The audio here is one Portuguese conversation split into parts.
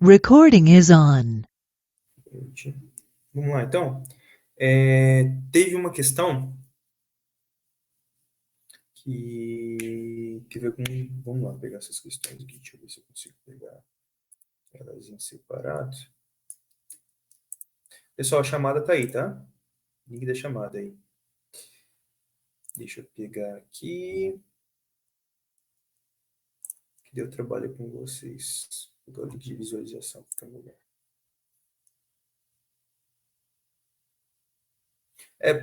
Recording is on. Vamos lá, então. Teve uma questão que teve algum. Vamos lá, pegar essas questões aqui. Deixa eu ver se eu consigo pegar elas em separado. Pessoal, a chamada tá aí, tá? Link da chamada aí. Deixa eu pegar aqui. Que deu trabalho com vocês. Vou pegar o link de visualização que tá no lugar.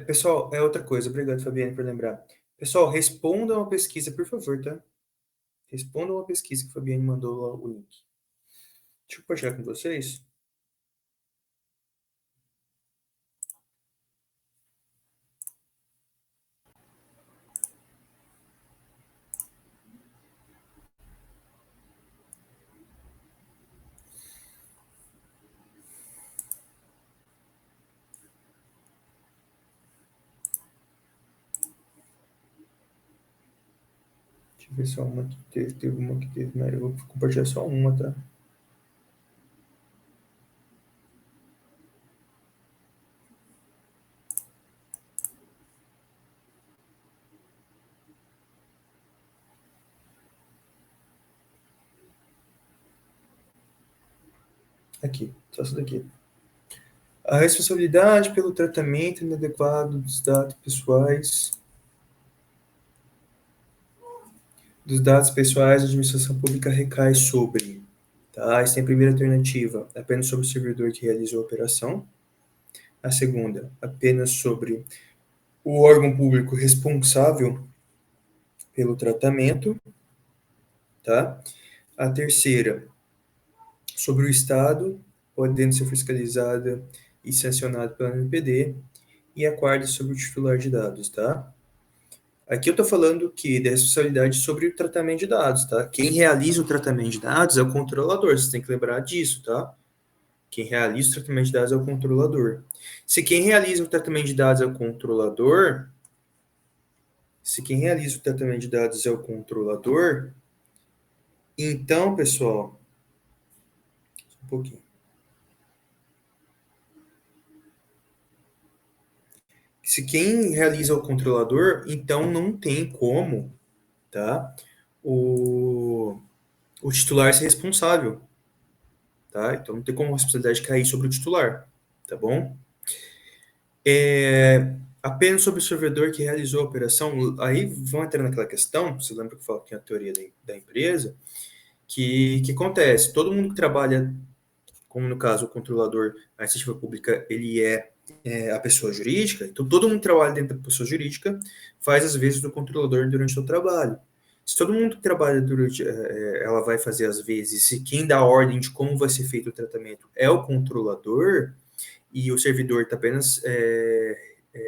Pessoal, é outra coisa. Obrigado, Fabiane, por lembrar. Pessoal, respondam a pesquisa, por favor, tá? Respondam a pesquisa que a Fabiane mandou lá o link. Deixa eu compartilhar com vocês. Deixa eu ver só uma que teve. Teve uma que teve, mas eu vou compartilhar só uma, tá? Aqui, só essa daqui. A responsabilidade pelo tratamento inadequado dos dados pessoais da administração pública recai sobre, tá? Essa é a primeira alternativa, apenas sobre o servidor que realizou a operação. A segunda, apenas sobre o órgão público responsável pelo tratamento, tá? A terceira, sobre o Estado, podendo ser fiscalizada e sancionada pela NPD. E a quarta, sobre o titular de dados, tá? Aqui eu estou falando que da responsabilidade sobre o tratamento de dados, tá? Quem realiza o tratamento de dados é o controlador, você tem que lembrar disso, tá? Quem realiza o tratamento de dados é o controlador. Se quem realiza o tratamento de dados é o controlador, se quem realiza o tratamento de dados é o controlador, então, pessoal, um pouquinho. Se quem realiza é o controlador, então não tem como, tá? O titular ser responsável, tá? Então não tem como a responsabilidade cair sobre o titular, tá bom? Apenas sobre o servidor que realizou a operação, aí vão entrar naquela questão, você lembra que eu falo que é a teoria da empresa, que acontece, todo mundo que trabalha, como no caso o controlador, a iniciativa pública, ele é a pessoa jurídica, então todo mundo que trabalha dentro da pessoa jurídica faz as vezes do controlador durante o seu trabalho. Se todo mundo que trabalha durante, ela vai fazer as vezes, se quem dá a ordem de como vai ser feito o tratamento é o controlador, e o servidor está apenas,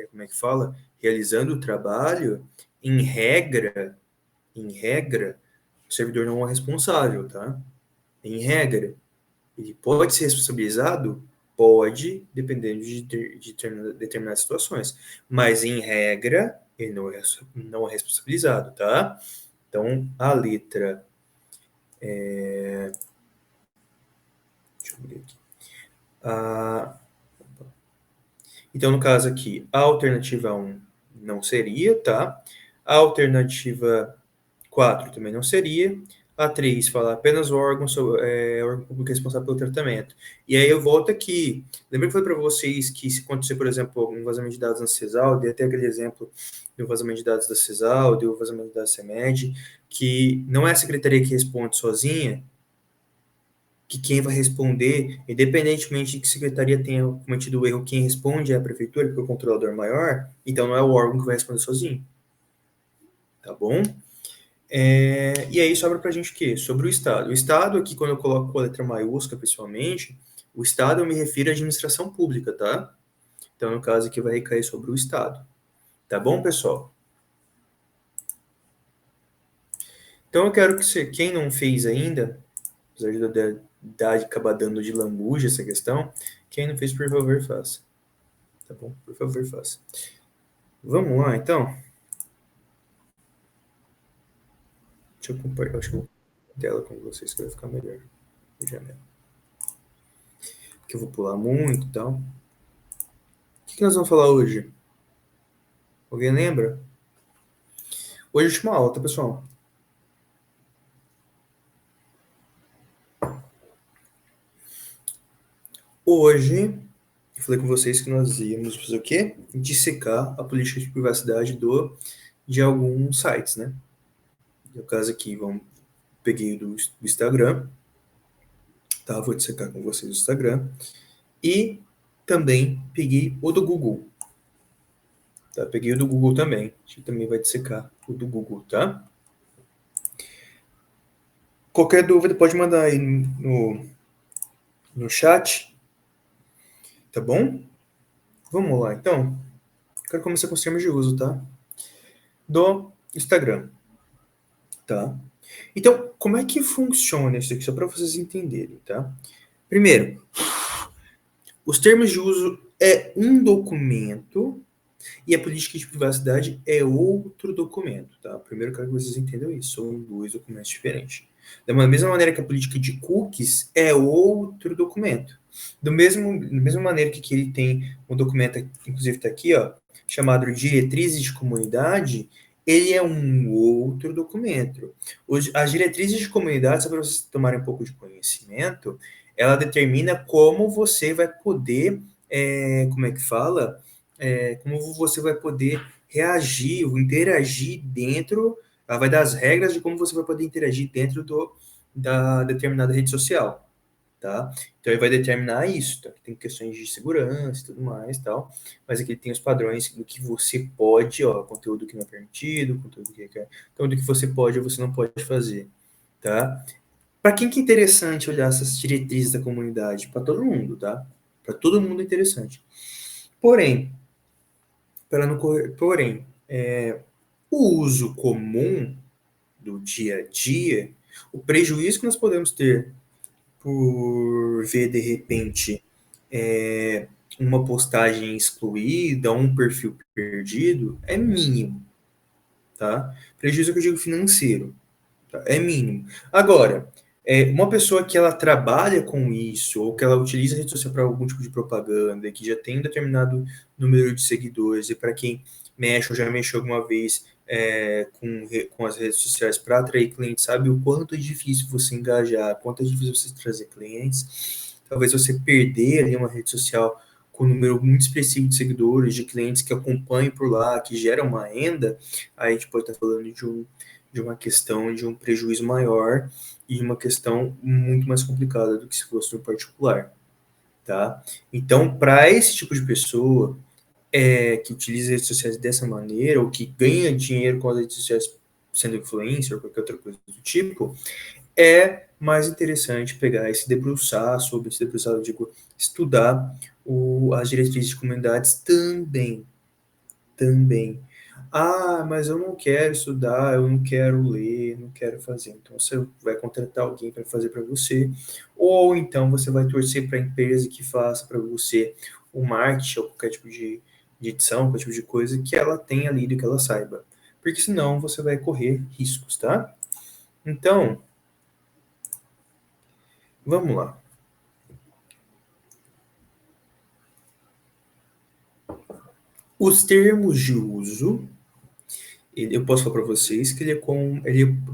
como é que fala, realizando o trabalho, em regra, o servidor não é responsável, tá? Em regra, ele pode ser responsabilizado? Pode, dependendo de determinadas situações, mas em regra, ele não é responsabilizado, tá? Então, a letra, deixa eu ver aqui. A, Então, no caso aqui, a alternativa 1 não seria, tá? A alternativa 4 também não seria. A 3 fala apenas órgão público responsável pelo tratamento. E aí eu volto aqui. Lembra que eu falei para vocês que se acontecer, por exemplo, algum vazamento de dados na CESAL, dei até aquele exemplo do vazamento de dados da CESAL, do vazamento de dados da CEMED, que não é a secretaria que responde sozinha, que quem vai responder, independentemente de que a secretaria tenha cometido o erro, quem responde é a prefeitura, porque é o controlador maior, então não é o órgão que vai responder sozinho, tá bom? E aí sobra pra gente o quê? Sobre o Estado. O Estado aqui, quando eu coloco com a letra maiúscula, pessoalmente, o Estado eu me refiro à administração pública, tá? Então, no caso aqui, vai recair sobre o Estado. Tá bom, pessoal? Então, eu quero que você, quem não fez ainda, apesar de acabar dando de lambuja essa questão, quem não fez, por favor, faça. Tá bom? Por favor, faça. Vamos lá, então. Deixa eu compartilhar, acho que eu vou tela com vocês que vai ficar melhor. Janela. que eu vou pular muito e tal. O que nós vamos falar hoje? Alguém lembra? Hoje é a última aula, tá, pessoal? Hoje, eu falei com vocês que nós íamos fazer o quê? Dissecar a política de privacidade de alguns sites, né? No caso aqui, peguei do Instagram, tá? Vou dissecar com vocês o Instagram. E também peguei o do Google, tá? Peguei o do Google também. A gente também vai dissecar o do Google, tá? Qualquer dúvida pode mandar aí no chat, tá bom? Vamos lá, então. Quero começar com os termos de uso, tá? Do Instagram, tá? Então, como é que funciona isso aqui? Só para vocês entenderem, tá? Primeiro, os termos de uso é um documento e a política de privacidade é outro documento, tá? Primeiro, quero que vocês entendam isso. São dois documentos diferentes. Da mesma maneira que a política de cookies é outro documento. Da mesma maneira que ele tem um documento, inclusive está aqui, ó, chamado Diretrizes de Comunidade, ele é um outro documento. As diretrizes de comunidade, só para vocês tomarem um pouco de conhecimento, ela determina como você vai poder, como é que fala? Como você vai poder reagir ou interagir dentro, ela vai dar as regras de como você vai poder interagir dentro da determinada rede social, tá? Então ele vai determinar isso, tá? Tem questões de segurança e tudo mais, tal, mas aqui tem os padrões do que você pode, ó, conteúdo que não é permitido, conteúdo que você pode ou você não pode fazer, tá? Para quem que é interessante olhar essas diretrizes da comunidade? Para todo mundo, tá? Para todo mundo é interessante. Porém, para não correr, porém, o uso comum do dia a dia, o prejuízo que nós podemos ter por ver de repente uma postagem excluída, um perfil perdido, é mínimo, tá? Prejuízo que eu digo financeiro, tá? É mínimo. Agora, uma pessoa que ela trabalha com isso, ou que ela utiliza a rede social para algum tipo de propaganda, que já tem um determinado número de seguidores, e para quem mexe ou já mexeu alguma vez com as redes sociais para atrair clientes, sabe o quanto é difícil você engajar, quanto é difícil você trazer clientes. Talvez você perder ali uma rede social com um número muito expressivo de seguidores, de clientes que acompanham por lá, que geram uma renda, aí a gente pode estar falando de uma questão de um prejuízo maior e uma questão muito mais complicada do que se fosse no particular, tá? Então, para esse tipo de pessoa que utiliza redes sociais dessa maneira ou que ganha dinheiro com as redes sociais sendo influencer ou qualquer outra coisa do tipo, é mais interessante pegar e se debruçar sobre, eu digo, estudar as diretrizes de comunidades também. Ah, mas eu não quero estudar, eu não quero ler, não quero fazer. Então você vai contratar alguém para fazer para você, ou então você vai torcer para a empresa que faça para você o marketing ou qualquer tipo de edição, qualquer tipo de coisa que ela tenha lido, que ela saiba. Porque senão você vai correr riscos, tá? Então, vamos lá. Os termos de uso eu posso falar para vocês que eu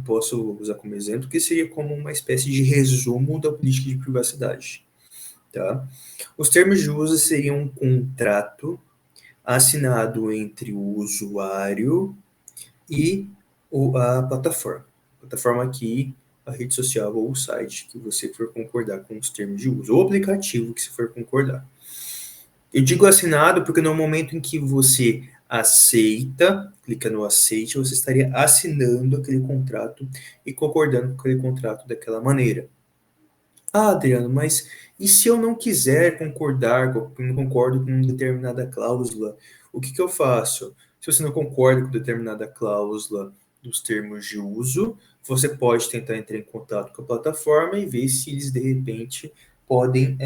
posso usar como exemplo que seria como uma espécie de resumo da política de privacidade, tá? Os termos de uso seriam um contrato assinado entre o usuário e a plataforma. A plataforma aqui, a rede social ou o site que você for concordar com os termos de uso, ou o aplicativo que você for concordar. Eu digo assinado porque no momento em que você aceita, clica no aceite, você estaria assinando aquele contrato e concordando com aquele contrato daquela maneira. Ah, Adriano, mas e se eu não quiser concordar, não concordo com determinada cláusula, o que eu faço? Se você não concorda com determinada cláusula dos termos de uso, você pode tentar entrar em contato com a plataforma e ver se eles, de repente, podem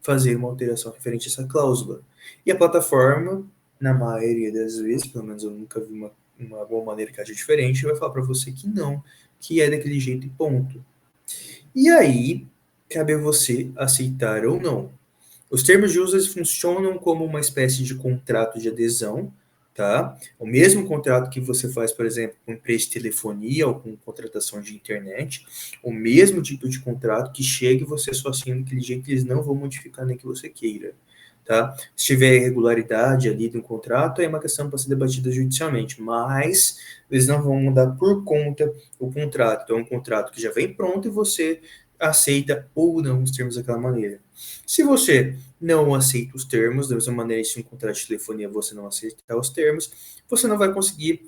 fazer uma alteração referente a essa cláusula. E a plataforma, na maioria das vezes, pelo menos eu nunca vi uma boa maneira que acha diferente, vai falar para você que não, que é daquele jeito e ponto. E aí, cabe a você aceitar ou não. Os termos de uso eles funcionam como uma espécie de contrato de adesão, tá? O mesmo contrato que você faz, por exemplo, com empresa de telefonia ou com contratação de internet, o mesmo tipo de contrato que chega e você só assina daquele jeito que eles não vão modificar nem que você queira, tá? Se tiver irregularidade ali no contrato, é uma questão para ser debatida judicialmente, mas eles não vão mudar por conta o contrato. Então, é um contrato que já vem pronto e você aceita ou não os termos daquela maneira. Se você não aceita os termos, da mesma maneira se um contrato de telefonia você não aceitar os termos, você não vai conseguir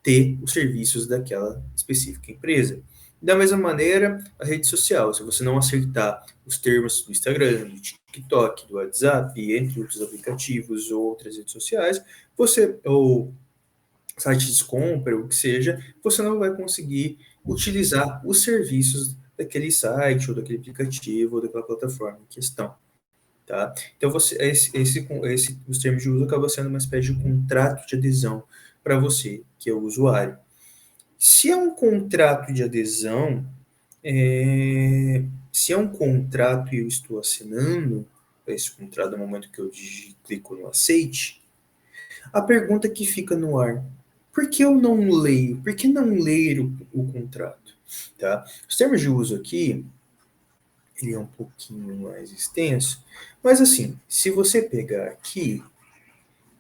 ter os serviços daquela específica empresa. Da mesma maneira, a rede social, se você não aceitar os termos do Instagram, do TikTok, do WhatsApp, entre outros aplicativos ou outras redes sociais, ou sites de compra, o que seja, você não vai conseguir utilizar os serviços daquele site ou daquele aplicativo ou daquela plataforma em questão. Tá? Então, os termos de uso acabam sendo uma espécie de contrato de adesão para você, que é o usuário. Se é um contrato de adesão, se é um contrato e eu estou assinando esse contrato no momento que eu clico no aceite, a pergunta que fica no ar: por que eu não leio? Por que não ler o contrato? Tá? Os termos de uso aqui, ele é um pouquinho mais extenso, mas assim, se você pegar aqui,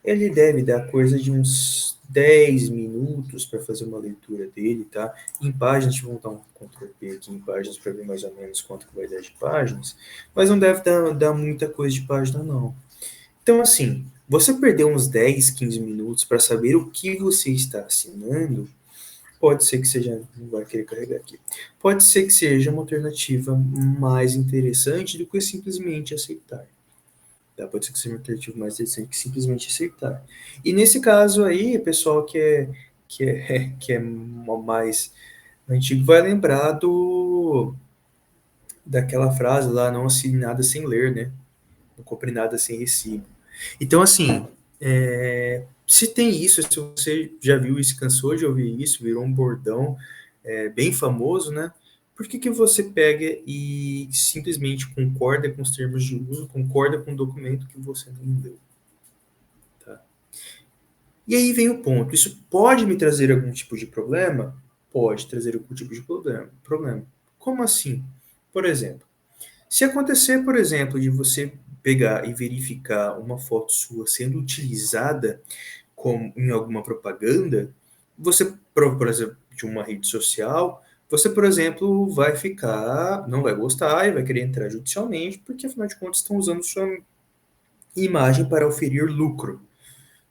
ele deve dar coisa de uns 10 minutos para fazer uma leitura dele, tá? Em páginas, vamos dar um Ctrl+P aqui em páginas para ver mais ou menos quanto que vai dar de páginas, mas não deve dar muita coisa de página, não. Então, assim, você perder uns 10, 15 minutos para saber o que você está assinando, pode ser que seja, não vai querer carregar aqui, pode ser que seja uma alternativa mais interessante do que simplesmente aceitar. Tá? Pode ser que seja uma alternativa mais interessante que simplesmente aceitar. E nesse caso aí, pessoal que é mais antigo vai lembrar daquela frase lá, não assine nada sem ler, né? Não compre nada sem recibo. Então, assim, se tem isso, se você já viu isso, cansou de ouvir isso, virou um bordão bem famoso, né? Por que, que você pega e simplesmente concorda com os termos de uso, concorda com o documento que você não leu? Tá? E aí vem o ponto. Isso pode me trazer algum tipo de problema? Pode trazer algum tipo de problema. Como assim? Por exemplo, se acontecer, por exemplo, de você pegar e verificar uma foto sua sendo utilizada em alguma propaganda, você, por exemplo, de uma rede social, você, por exemplo, não vai gostar e vai querer entrar judicialmente, porque afinal de contas estão usando sua imagem para oferir lucro,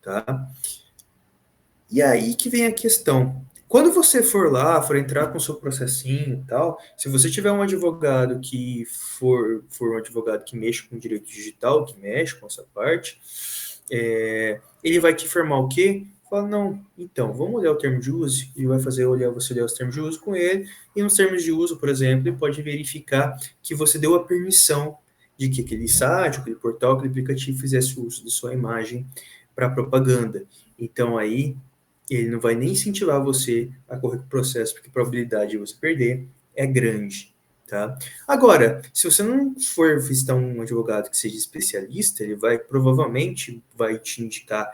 tá? E aí que vem a questão. Quando você for entrar com o seu processinho e tal, se você tiver um advogado que for um advogado que mexe com direito digital, que mexe com essa parte, ele vai te informar o quê? Fala, não, então, vamos olhar o termo de uso, e vai fazer você olhar os termos de uso com ele, e nos termos de uso, por exemplo, ele pode verificar que você deu a permissão de que aquele site, aquele portal, aquele aplicativo fizesse uso da sua imagem para propaganda. Então, aí, ele não vai nem incentivar você a correr com o processo, porque a probabilidade de você perder é grande, tá? Agora, se você não for visitar um advogado que seja especialista, ele provavelmente vai te indicar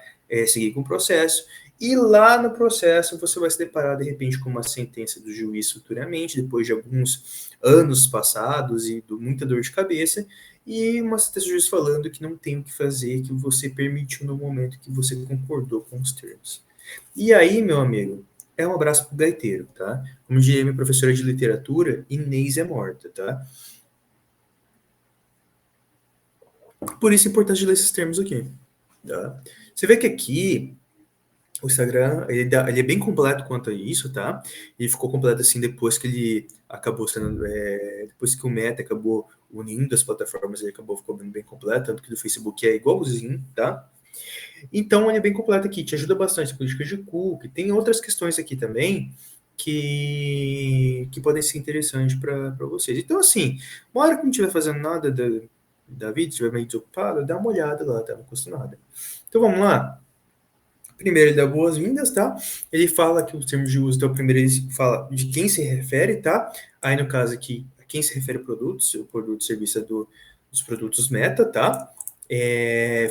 seguir com o processo, e lá no processo você vai se deparar, de repente, com uma sentença do juiz futuramente, depois de alguns anos passados e muita dor de cabeça, e uma sentença do juiz falando que não tem o que fazer, que você permitiu no momento que você concordou com os termos. E aí, meu amigo, é um abraço pro gaiteiro, tá? Como diria minha professora de literatura, Inês é morta, tá? Por isso é importante ler esses termos aqui, tá? Você vê que aqui o Instagram, ele é bem completo quanto a isso, tá? Ele ficou completo assim depois que ele acabou sendo, depois que o Meta acabou unindo as plataformas, ele acabou ficando bem completo, tanto que do Facebook é igualzinho, tá? Então, ele é bem completo aqui, te ajuda bastante, políticas de cookie, tem outras questões aqui também que podem ser interessantes para vocês. Então, assim, uma hora que não estiver fazendo nada da vida, estiver meio desocupado, dá uma olhada lá, tá? Não custa nada. Então, vamos lá. Primeiro, ele dá boas-vindas, tá? Ele fala que os termos de uso, então, primeiro ele fala de quem se refere, tá? Aí, no caso aqui quem se refere a produtos, o produto e serviço é dos produtos Meta, tá?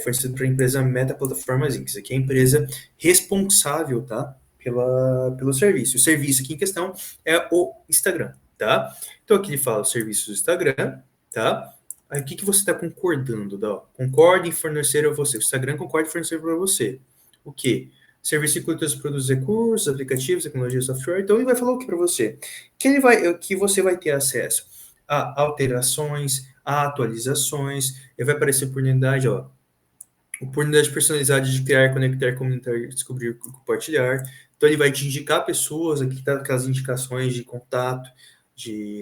Fornecido para a empresa Meta Plataformas Inc. Isso aqui é a empresa responsável, tá? Pelo serviço. O serviço aqui em questão é o Instagram, tá? Então aqui ele fala o serviço do Instagram, tá? Aí o que você está concordando, Dó? Concorde em fornecer a você. O Instagram concorda em fornecer para você. O quê? Serviço inclui todos os produtos e recursos, aplicativos, tecnologia, software. Então ele vai falar o que para você? Que você vai ter acesso a alterações, a atualizações. Ele vai aparecer oportunidade, ó. Oportunidade personalizada de criar, conectar, comentar, descobrir, compartilhar. Então ele vai te indicar pessoas, aqui tá aquelas indicações de contato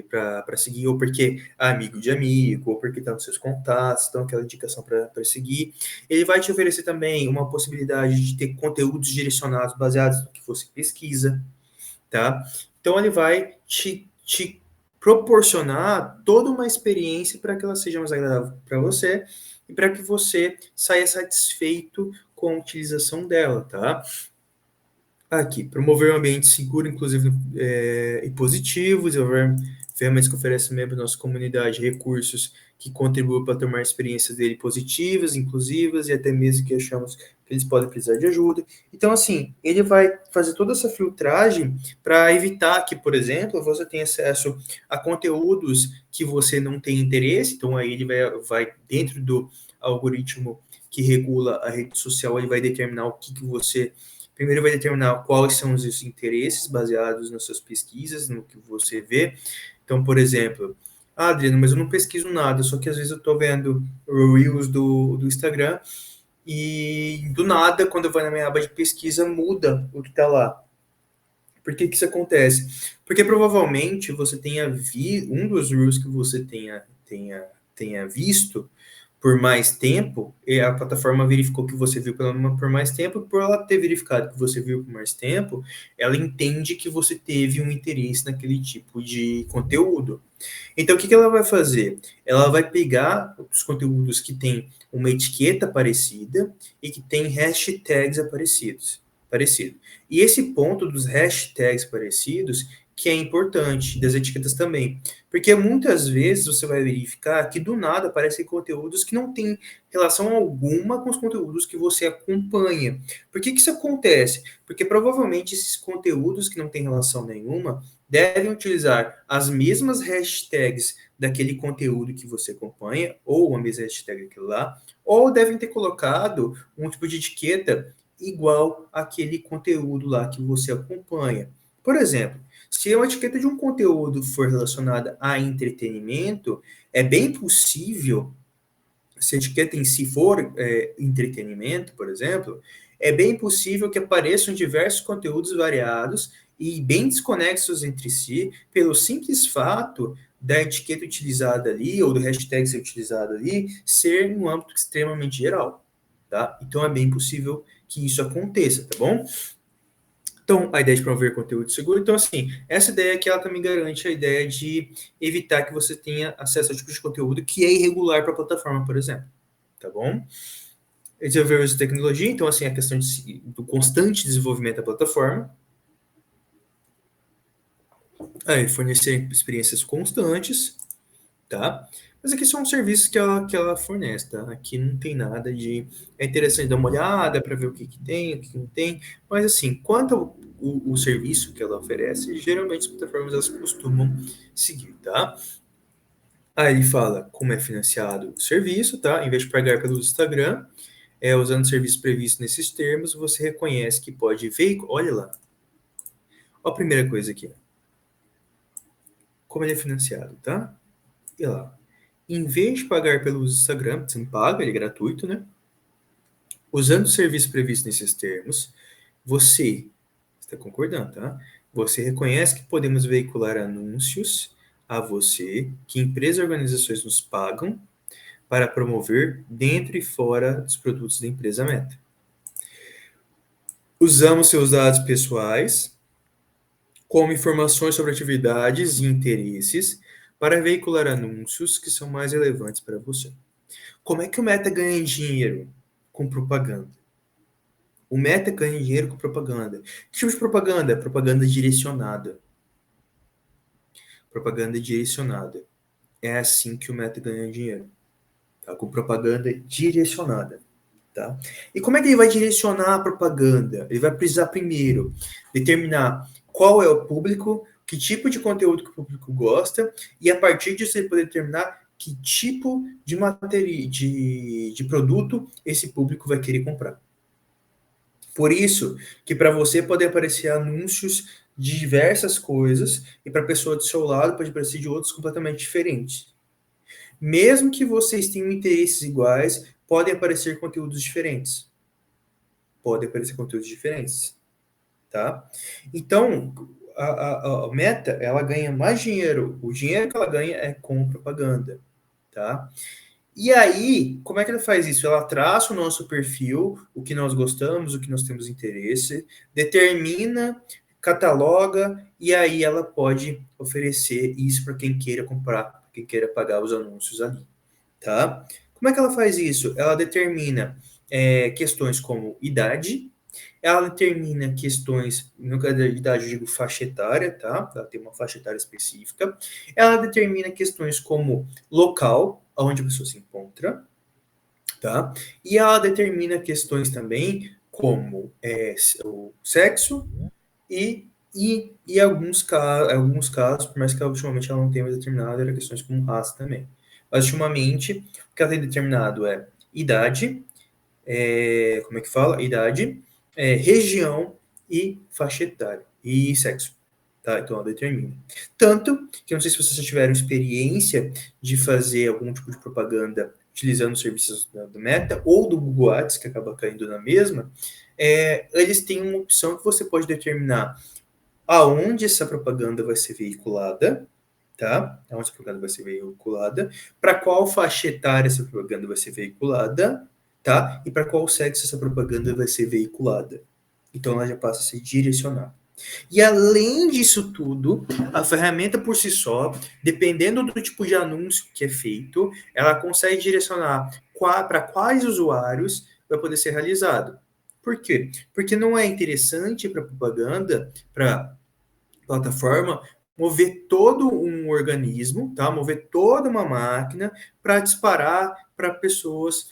para seguir, ou porque é amigo de amigo, ou porque está nos seus contatos, então aquela indicação para seguir. Ele vai te oferecer também uma possibilidade de ter conteúdos direcionados baseados no que você pesquisa, tá? Então ele vai te proporcionar toda uma experiência para que ela seja mais agradável para você e para que você saia satisfeito com a utilização dela, tá? Aqui, promover um ambiente seguro, inclusive e positivo, desenvolver ferramentas que oferecem membros da nossa comunidade recursos que contribuam para tomar experiências dele positivas, inclusivas e até mesmo que achamos que eles podem precisar de ajuda. Então, assim, ele vai fazer toda essa filtragem para evitar que, por exemplo, você tenha acesso a conteúdos que você não tem interesse. Então, aí ele vai dentro do algoritmo que regula a rede social, ele vai determinar o que você... Primeiro vai determinar quais são os seus interesses baseados nas suas pesquisas, no que você vê. Então, por exemplo, Adriano, mas eu não pesquiso nada, só que às vezes eu estou vendo Reels do Instagram e do nada, quando eu vou na minha aba de pesquisa, muda o que está lá. Por que isso acontece? Porque provavelmente você tenha um dos Reels que você tenha visto por mais tempo, e a plataforma verificou que você viu por mais tempo, por ela ter verificado que você viu por mais tempo, ela entende que você teve um interesse naquele tipo de conteúdo. Então, o que ela vai fazer? Ela vai pegar os conteúdos que têm uma etiqueta parecida e que tem hashtags parecido. E esse ponto dos hashtags parecidos que é importante, das etiquetas também. Porque muitas vezes você vai verificar que do nada aparecem conteúdos que não têm relação alguma com os conteúdos que você acompanha. Por que isso acontece? Porque provavelmente esses conteúdos que não têm relação nenhuma devem utilizar as mesmas hashtags daquele conteúdo que você acompanha, ou a mesma hashtag daquilo lá, ou devem ter colocado um tipo de etiqueta igual àquele conteúdo lá que você acompanha. Por exemplo, se uma etiqueta de um conteúdo for relacionada a entretenimento, é bem possível, se a etiqueta em si for entretenimento, por exemplo, é bem possível que apareçam diversos conteúdos variados e bem desconexos entre si, pelo simples fato da etiqueta utilizada ali, ou do hashtag ser utilizado ali, ser em um âmbito extremamente geral, tá? Então é bem possível que isso aconteça, tá bom? Então, a ideia de promover conteúdo seguro. Então, assim, essa ideia aqui, ela também garante a ideia de evitar que você tenha acesso ao tipo de conteúdo que é irregular para a plataforma, por exemplo. Tá bom? Desenvolver uso de tecnologia. Então, assim, a questão do constante desenvolvimento da plataforma. Aí, fornecer experiências constantes, tá? Mas aqui são serviços que ela fornece, tá? Aqui não tem nada de... É interessante dar uma olhada para ver o que tem, o que não tem. Mas, assim, quanto ao o serviço que ela oferece, geralmente as plataformas elas costumam seguir, tá? Aí ele fala como é financiado o serviço, tá? Em vez de pagar pelo Instagram, usando o serviço previsto nesses termos, você reconhece que pode veicular. Olha lá. Olha a primeira coisa aqui. Como ele é financiado, tá? E lá. Em vez de pagar pelo Instagram, você não paga, ele é gratuito, né? Usando o serviço previsto nesses termos, você está concordando, tá? Você reconhece que podemos veicular anúncios a você, que empresas e organizações nos pagam para promover dentro e fora dos produtos da empresa Meta. Usamos seus dados pessoais como informações sobre atividades e interesses para veicular anúncios que são mais relevantes para você. Como é que o Meta ganha dinheiro? Com propaganda. O Meta ganha dinheiro com propaganda. Que tipo de propaganda? Propaganda direcionada. Propaganda direcionada. É assim que o Meta ganha dinheiro, tá? Com propaganda direcionada, tá? E como é que ele vai direcionar a propaganda? Ele vai precisar primeiro determinar qual é o público, que tipo de conteúdo que o público gosta, e a partir disso ele poder determinar que tipo de matéria, de produto esse público vai querer comprar. Por isso que para você pode aparecer anúncios de diversas coisas e para a pessoa do seu lado pode aparecer de outros completamente diferentes. Mesmo que vocês tenham interesses iguais, podem aparecer conteúdos diferentes. Podem aparecer conteúdos diferentes, tá? Então, a Meta, ela ganha mais dinheiro. O dinheiro que ela ganha é com propaganda, tá? E aí, como é que ela faz isso? Ela traça o nosso perfil, o que nós gostamos, o que nós temos interesse, determina, cataloga, e aí ela pode oferecer isso para quem queira comprar, para quem queira pagar os anúncios ali, tá? Como é que ela faz isso? Ela determina questões como idade, ela determina questões, no caso da idade eu digo faixa etária, tá? Ela tem uma faixa etária específica. Ela determina questões como local, onde a pessoa se encontra, tá? E ela determina questões também como o sexo e alguns casos, por mais que ultimamente ela não tenha mais determinado, eram questões como raça também. Mas ultimamente, o que ela tem determinado é idade, como é que fala? Idade, região e faixa etária. E sexo. Tá? Então ela determina. Tanto que eu não sei se vocês já tiveram experiência de fazer algum tipo de propaganda utilizando os serviços do Meta ou do Google Ads, que acaba caindo na mesma, eles têm uma opção que você pode determinar aonde essa propaganda vai ser veiculada, tá? Aonde essa propaganda vai ser veiculada, para qual faixa etária essa propaganda vai ser veiculada, tá? E para qual sexo essa propaganda vai ser veiculada. Então ela já passa a ser direcionada. E além disso tudo, a ferramenta por si só, dependendo do tipo de anúncio que é feito, ela consegue direcionar para quais usuários vai poder ser realizado. Por quê? Porque não é interessante para propaganda, para plataforma, mover todo um organismo, tá? Mover toda uma máquina para disparar para pessoas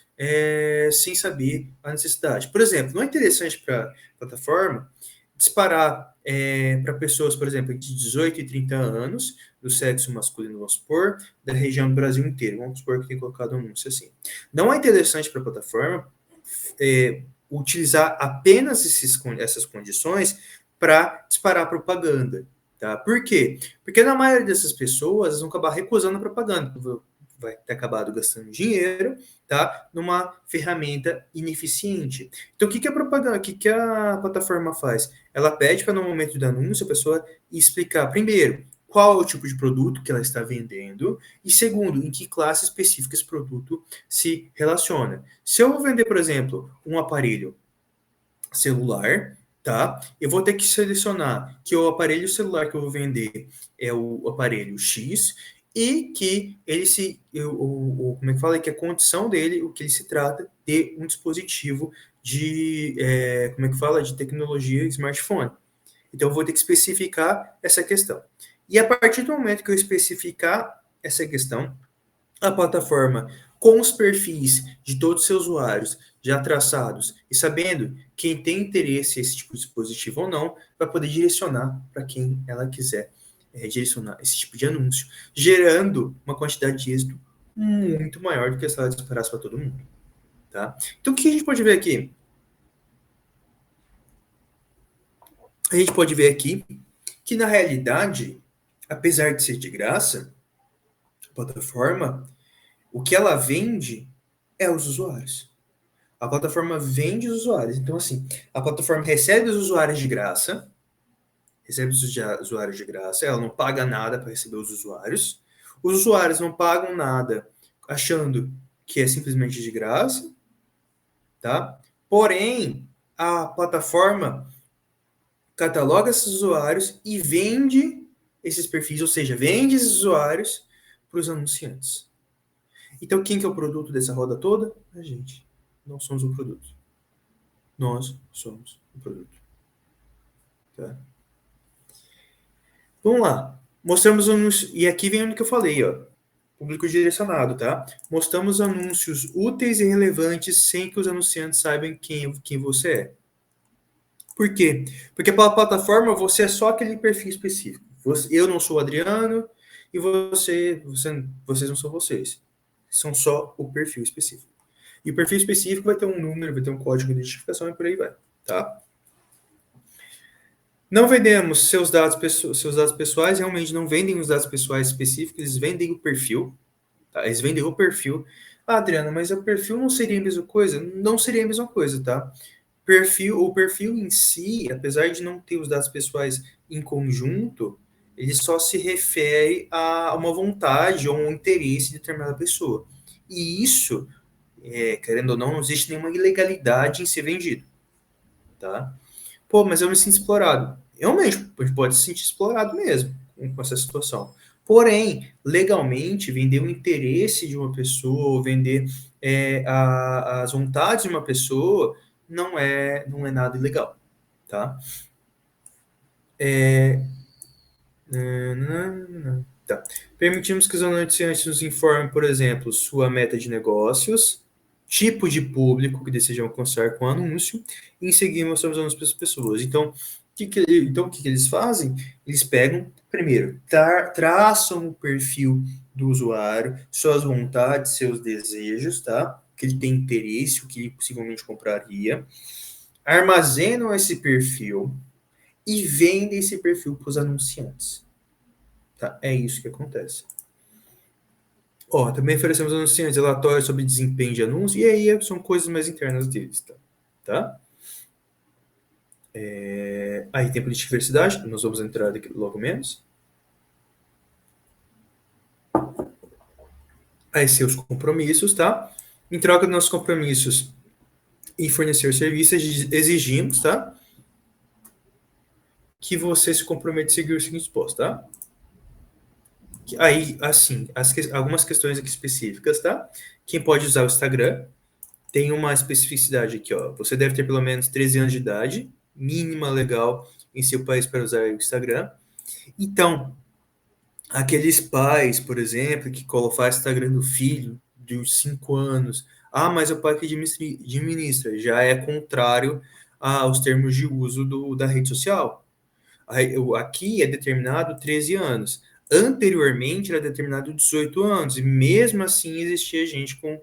sem saber a necessidade. Por exemplo, não é interessante para a plataforma disparar para pessoas, por exemplo, de 18 e 30 anos, do sexo masculino, vamos supor, da região do Brasil inteiro. Vamos supor que tem colocado um anúncio assim. Não é interessante para a plataforma utilizar apenas essas condições para disparar propaganda. Tá? Por quê? Porque na maioria dessas pessoas vão acabar recusando a propaganda, vai ter acabado gastando dinheiro, tá? Numa ferramenta ineficiente. Então, o que a propaganda, o que a plataforma faz? Ela pede para no momento do anúncio a pessoa explicar, primeiro, qual é o tipo de produto que ela está vendendo e segundo, em que classe específica esse produto se relaciona. Se eu vou vender, por exemplo, um aparelho celular, tá? Eu vou ter que selecionar que o aparelho celular que eu vou vender é o aparelho X e que ele como é que fala, que a condição dele, o que ele se trata de um dispositivo de, como é que fala, de tecnologia smartphone. Então eu vou ter que especificar essa questão. E a partir do momento que eu especificar essa questão, a plataforma com os perfis de todos os seus usuários já traçados e sabendo quem tem interesse nesse tipo de dispositivo ou não, vai poder direcionar para quem ela quiser direcionar esse tipo de anúncio, gerando uma quantidade de êxito muito maior do que se ela disparasse para todo mundo. Tá? Então, o que a gente pode ver aqui? A gente pode ver aqui que, na realidade, apesar de ser de graça, a plataforma, o que ela vende é os usuários. A plataforma vende os usuários. Então, assim, a plataforma recebe os usuários de graça, ela não paga nada para receber os usuários. Os usuários não pagam nada achando que é simplesmente de graça, tá? Porém, a plataforma cataloga esses usuários e vende esses perfis, ou seja, vende esses usuários para os anunciantes. Então, quem que é o produto dessa roda toda? A gente. Nós somos o produto. Nós somos o produto. Tá? Vamos lá. Mostramos e aqui vem o que eu falei, ó. Público direcionado, tá? Mostramos anúncios úteis e relevantes sem que os anunciantes saibam quem você é. Por quê? Porque pela plataforma você é só aquele perfil específico. Eu não sou o Adriano e vocês não são vocês. São só o perfil específico. E o perfil específico vai ter um número, vai ter um código de identificação e por aí vai, tá? Não vendemos seus dados pessoais, realmente não vendem os dados pessoais específicos, eles vendem o perfil, tá? Eles vendem o perfil. Ah, Adriana, mas o perfil não seria a mesma coisa? Não seria a mesma coisa, tá? O perfil em si, apesar de não ter os dados pessoais em conjunto, ele só se refere a uma vontade ou um interesse de determinada pessoa. E isso, querendo ou não existe nenhuma ilegalidade em ser vendido, tá? Pô, mas eu me sinto explorado. Realmente, a gente pode se sentir explorado mesmo com essa situação. Porém, legalmente, vender o interesse de uma pessoa, vender as vontades de uma pessoa, não é nada ilegal, tá? Tá. Permitimos que os anunciantes nos informem, por exemplo, sua meta de negócios, tipo de público que desejam alcançar com o anúncio, e em seguida mostramos anúncios para as pessoas. Então, o que eles fazem? Eles pegam, primeiro, traçam o perfil do usuário, suas vontades, seus desejos, tá? O que ele tem interesse, o que ele possivelmente compraria, armazenam esse perfil e vendem esse perfil para os anunciantes. Tá? É isso que acontece. Ó, também oferecemos anunciantes relatórios sobre desempenho de anúncio, e aí são coisas mais internas deles, tá? Aí tem política de diversidade, nós vamos entrar daqui logo menos. Aí seus compromissos, tá? Em troca dos nossos compromissos em fornecer serviços, exigimos, tá? Que você se comprometa a seguir os seguintes postos, tá? Aí, assim, algumas questões aqui específicas, tá? Quem pode usar o Instagram, tem uma especificidade aqui, ó. Você deve ter pelo menos 13 anos de idade, mínima legal em seu país para usar o Instagram. Então, aqueles pais, por exemplo, que faz Instagram do filho de 5 anos, ah, mas é o pai que administra, já é contrário aos termos de uso da rede social. Aqui é determinado 13 anos. Anteriormente era determinado 18 anos, e mesmo assim existia gente com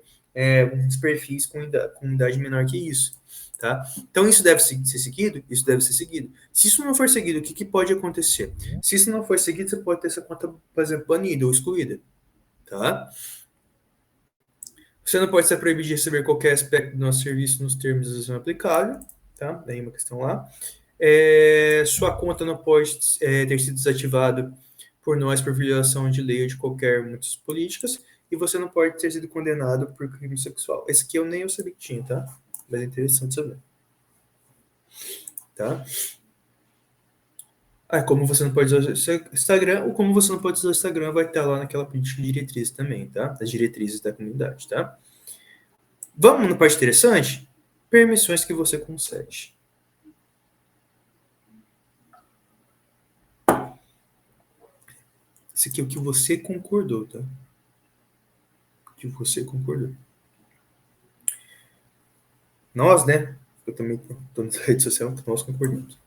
uns perfis com idade menor que isso. Tá? Então isso deve ser seguido? Isso deve ser seguido. Se isso não for seguido, o que pode acontecer? Se isso não for seguido, você pode ter essa conta, por exemplo, banida ou excluída. Tá? Você não pode ser proibido de receber qualquer aspecto do nosso serviço nos termos de uso aplicável. Tá? Daí uma questão lá. Sua conta não pode ter sido desativada por nós por violação de lei ou de qualquer muitas políticas, e você não pode ter sido condenado por crime sexual. Esse aqui eu nem sabia que tinha, tá? Mas é interessante saber. Tá? Como você não pode usar o Instagram, ou como você não pode usar o Instagram, vai estar lá naquela política de diretriz também, tá? Das diretrizes da comunidade, tá? Vamos na parte interessante? Permissões que você concede. Esse aqui é o que você concordou, tá? O que você concordou. Nós, né? Eu também estou na rede social, nós concordamos.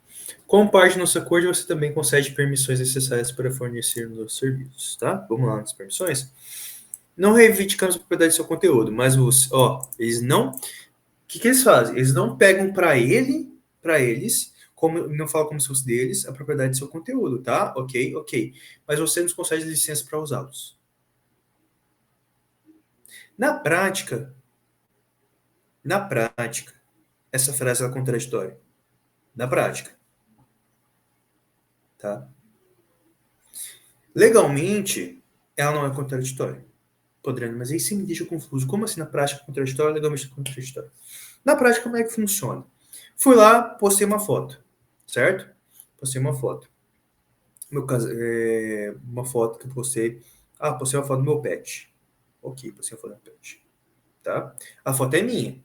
Como parte do nosso acordo, você também concede permissões necessárias para fornecer os serviços, tá? Vamos lá nas permissões. Não reivindicamos a propriedade do seu conteúdo, mas eles não. O que eles fazem? Eles não pegam para eles, como não falam como se fosse deles, a propriedade do seu conteúdo, tá? Ok. Mas você nos concede licença para usá-los. Na prática, essa frase é contraditória. Na prática, tá? Legalmente, ela não é contraditória. Podendo, mas aí sim me deixa confuso. Como assim na prática contraditória, legalmente contraditória? Na prática, como é que funciona? Fui lá, postei uma foto, certo? Postei uma foto. No meu caso, uma foto que eu postei. Postei uma foto do meu pet. Ok, postei uma foto do meu pet. Tá? A foto é minha.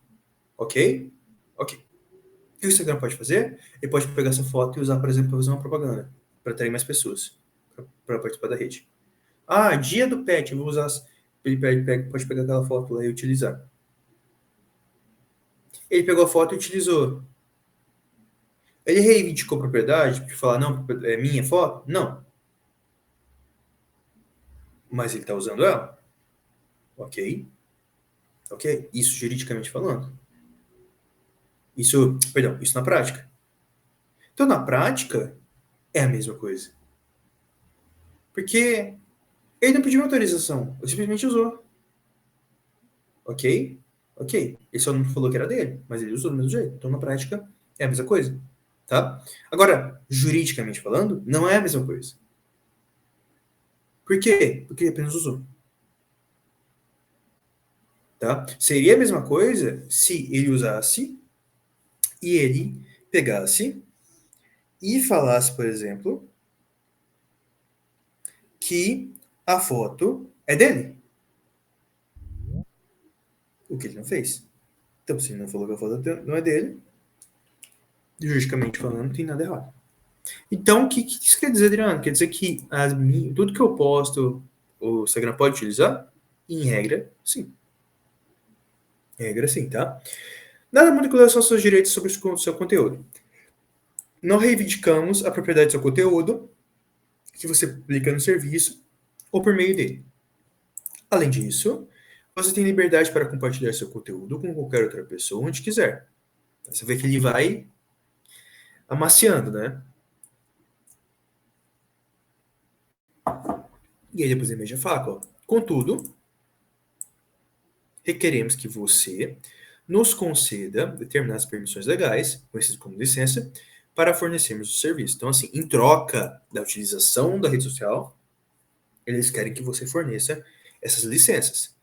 Ok? Ok. O que o Instagram pode fazer? Ele pode pegar essa foto e usar, por exemplo, para fazer uma propaganda. Para atrair mais pessoas. Para participar da rede. Dia do pet, eu vou usar pode pegar aquela foto lá e utilizar. Ele pegou a foto e utilizou. Ele reivindicou propriedade, porque falar, não, é minha foto? Não. Mas ele está usando ela? Ok. Ok. Isso juridicamente falando. Isso na prática. Então, na prática, é a mesma coisa. Porque ele não pediu autorização, ele simplesmente usou. Ok? Ok. Ele só não falou que era dele, mas ele usou do mesmo jeito. Então, na prática, é a mesma coisa. Tá? Agora, juridicamente falando, não é a mesma coisa. Por quê? Porque ele apenas usou. Tá? Seria a mesma coisa se ele usasse e ele pegasse e falasse, por exemplo, que a foto é dele. O que ele não fez. Então, se ele não falou que a foto não é dele, juridicamente falando, não tem nada errado. Então, o que isso quer dizer, Adriano? Quer dizer que tudo que eu posto, o Instagram pode utilizar? Em regra, sim. Em regra, sim, tá? Nada muda com relação aos seus direitos sobre o seu conteúdo. Não reivindicamos a propriedade do seu conteúdo que você publica no serviço ou por meio dele. Além disso, você tem liberdade para compartilhar seu conteúdo com qualquer outra pessoa onde quiser. Você vê que ele vai amaciando, né? E aí depois ele mexe a faca, ó. Contudo, requeremos que você nos conceda determinadas permissões legais, conhecidas como licença, para fornecermos o serviço. Então, assim, em troca da utilização da rede social, eles querem que você forneça essas licenças.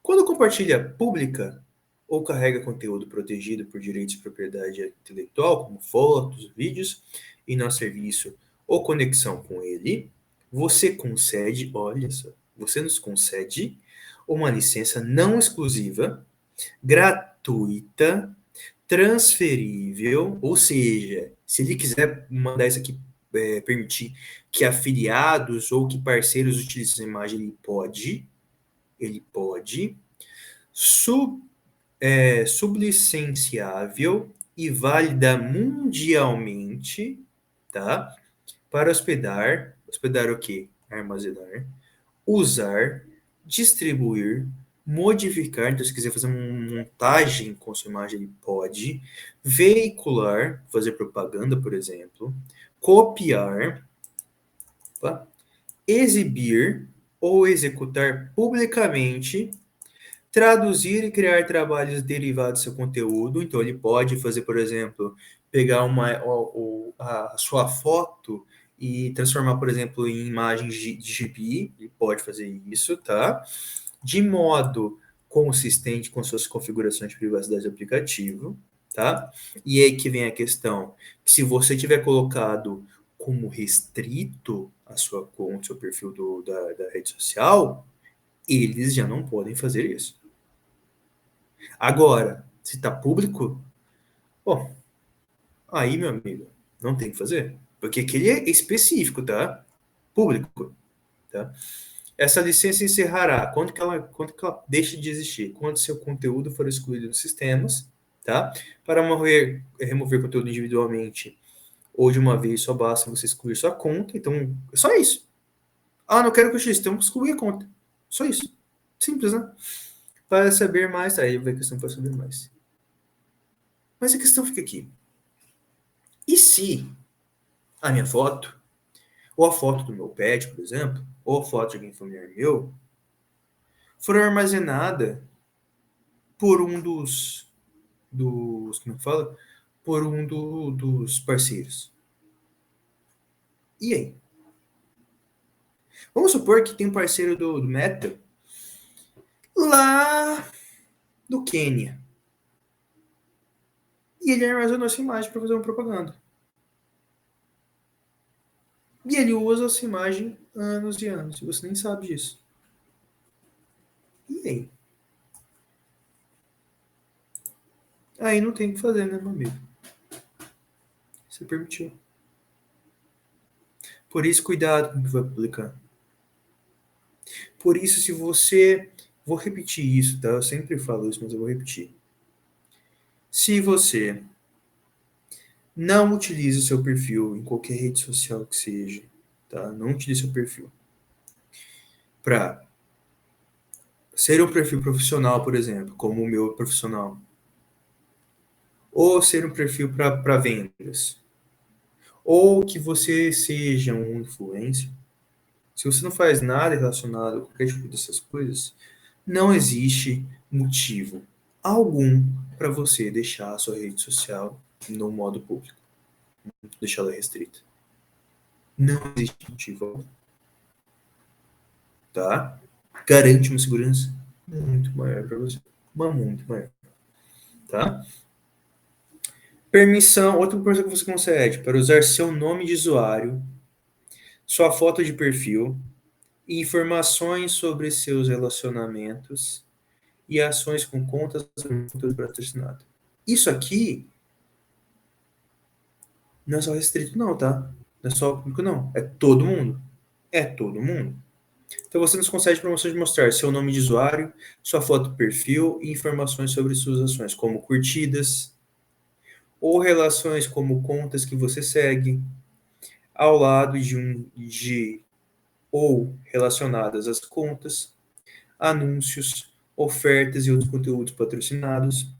Quando compartilha pública ou carrega conteúdo protegido por direitos de propriedade intelectual, como fotos, vídeos, em nosso serviço ou conexão com ele, você concede, olha só, você nos concede uma licença não exclusiva, gratuita, transferível, ou seja, se ele quiser mandar isso aqui, permitir que afiliados ou que parceiros utilizem essa imagem, ele pode, sub, sublicenciável e válida mundialmente, tá? Para hospedar o quê? Armazenar, usar, distribuir, modificar, então se quiser fazer uma montagem com sua imagem, ele pode, veicular, fazer propaganda, por exemplo, copiar, tá? Exibir ou executar publicamente, traduzir e criar trabalhos derivados do seu conteúdo. Então, ele pode fazer, por exemplo, pegar a sua foto e transformar, por exemplo, em imagens de gibi. Ele pode fazer isso, tá? De modo consistente com suas configurações de privacidade do aplicativo, tá? E aí que vem a questão, que se você tiver colocado como restrito a sua conta, seu perfil da rede social, eles já não podem fazer isso. Agora, se está público, bom, aí, meu amigo, não tem que fazer. Porque aquele é específico, tá? Público, tá? Essa licença encerrará quando que ela deixa de existir? Quando seu conteúdo for excluído dos sistemas, tá? Para remover conteúdo individualmente ou de uma vez, só basta você excluir sua conta. Então, é só isso. Ah, não quero que eu utilize, então excluir a conta. Só isso. Simples, né? Para saber mais, aí vai a questão para saber mais. Mas a questão fica aqui. E se a minha foto, ou a foto do meu pet, por exemplo, ou a foto de alguém familiar meu, for armazenada por um como é que fala? Por um dos parceiros. E aí? Vamos supor que tem um parceiro do Meta lá do Quênia. E ele armazenou essa imagem para fazer uma propaganda. E ele usa essa imagem anos e anos. E você nem sabe disso. E aí? Aí não tem o que fazer, né, meu amigo? Você permitiu. Por isso, cuidado com o que vai publicar. Por isso, se você Vou repetir isso, tá? Eu sempre falo isso, mas eu vou repetir. Se você não utiliza o seu perfil em qualquer rede social que seja, tá? Não utilize seu perfil para ser um perfil profissional, por exemplo, como o meu profissional, ou ser um perfil para vendas, ou que você seja um influencer. Se você não faz nada relacionado a qualquer tipo dessas coisas, não existe motivo algum para você deixar a sua rede social no modo público, deixá-la restrita. Não existe motivo algum, tá? Garante uma segurança muito maior para você, uma muito maior, tá? Permissão, outra coisa que você concede para usar seu nome de usuário, sua foto de perfil, informações sobre seus relacionamentos e ações com contas patrocinadas. Isso aqui não é só restrito, não, tá? Não é só o público, não. É todo mundo. É todo mundo. Então você nos concede promoções de mostrar seu nome de usuário, sua foto de perfil e informações sobre suas ações, como curtidas, ou relações como contas que você segue, ao lado de ou relacionadas às contas, anúncios, ofertas e outros conteúdos patrocinados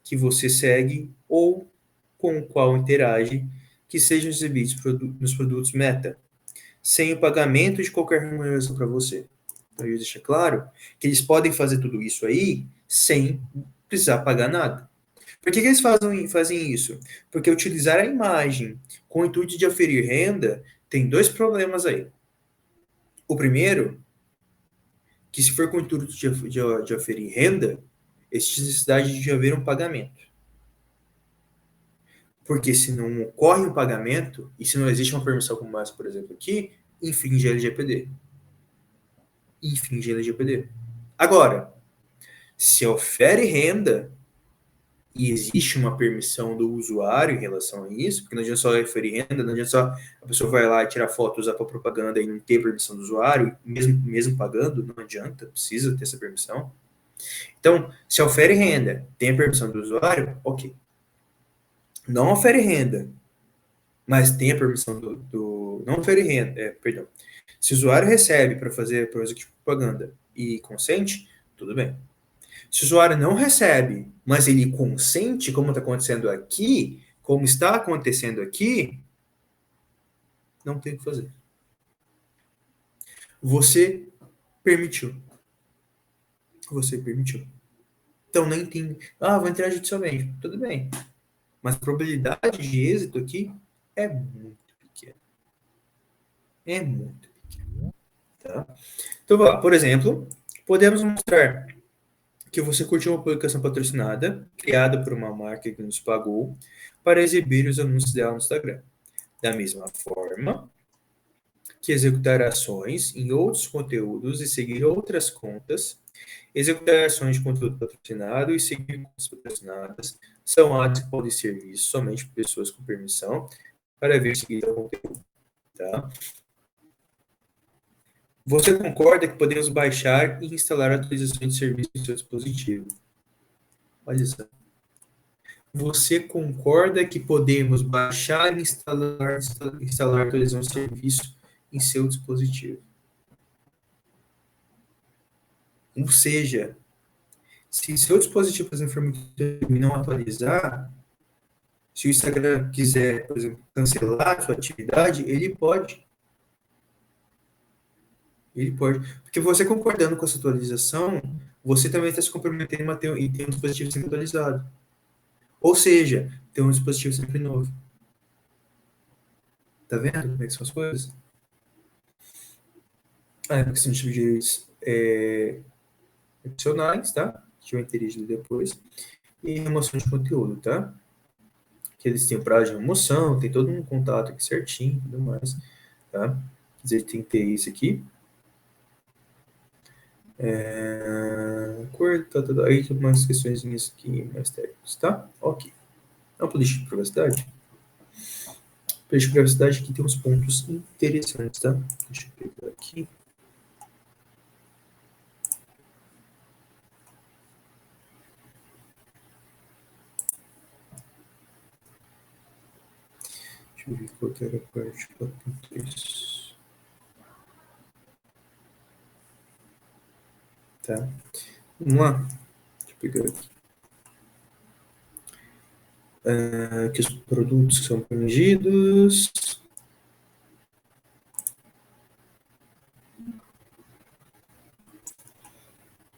que você segue ou com o qual interage, que sejam exibidos nos produtos Meta, sem o pagamento de qualquer remuneração para você. Então, eu deixo claro que eles podem fazer tudo isso aí sem precisar pagar nada. Por que eles fazem isso? Porque utilizar a imagem com o intuito de oferir renda tem dois problemas aí. O primeiro, que se for com o intuito de oferir renda, existe necessidade de haver um pagamento. Porque se não ocorre um pagamento, e se não existe uma permissão como essa, por exemplo, aqui, infringe a LGPD. Infringe a LGPD. Agora, se ofere renda e existe uma permissão do usuário em relação a isso, porque não adianta só referir renda, não adianta só a pessoa vai lá e tirar foto, usar para propaganda e não ter permissão do usuário, mesmo pagando, não adianta, precisa ter essa permissão. Então, se ofere renda, tem a permissão do usuário, ok. Não ofere renda, mas tem a permissão não ofere renda, perdão. Se o usuário recebe para fazer de propaganda e consente, tudo bem. Se o usuário não recebe, mas ele consente, como está acontecendo aqui, não tem o que fazer. Você permitiu. Você permitiu. Então, nem tem. Ah, vou entrar judicialmente. Tudo bem. Mas a probabilidade de êxito aqui é muito pequena. É muito pequena. Tá? Então, por exemplo, podemos mostrar que você curtiu uma publicação patrocinada, criada por uma marca que nos pagou, para exibir os anúncios dela no Instagram. Da mesma forma que executar ações em outros conteúdos e seguir outras contas, executar ações de conteúdo patrocinado e seguir contas patrocinadas são atos que podem ser vistos somente por pessoas com permissão para ver seguir o conteúdo. Tá? Você concorda que podemos baixar e instalar atualizações de serviço em seu dispositivo? Olha só. Você concorda que podemos baixar e instalar atualização de serviço em seu dispositivo? Ou seja, se seu dispositivo, por exemplo, não atualizar, se o Instagram quiser, por exemplo, cancelar a sua atividade, ele pode. Ele pode. Porque você concordando com essa atualização, você também está se comprometendo a ter um dispositivo sempre atualizado. Ou seja, ter um dispositivo sempre novo. Tá vendo como é que são as coisas? Ah, é uma questão de direitos adicionais, tá? Que eu entendi depois. E remoção de conteúdo, tá? Que eles têm prazo de remoção, tem todo um contato aqui certinho e tudo mais, tá? Quer dizer, tem que ter isso aqui. Aí tem umas questões aqui mais técnicas, tá? Ok. É uma política de privacidade. Política de privacidade aqui tem uns pontos interessantes, tá? Deixa eu pegar aqui. Deixa eu ver qual que era a parte 4.3. Tá. Vamos lá. Deixa eu pegar aqui. Aqui os produtos que são permitidos.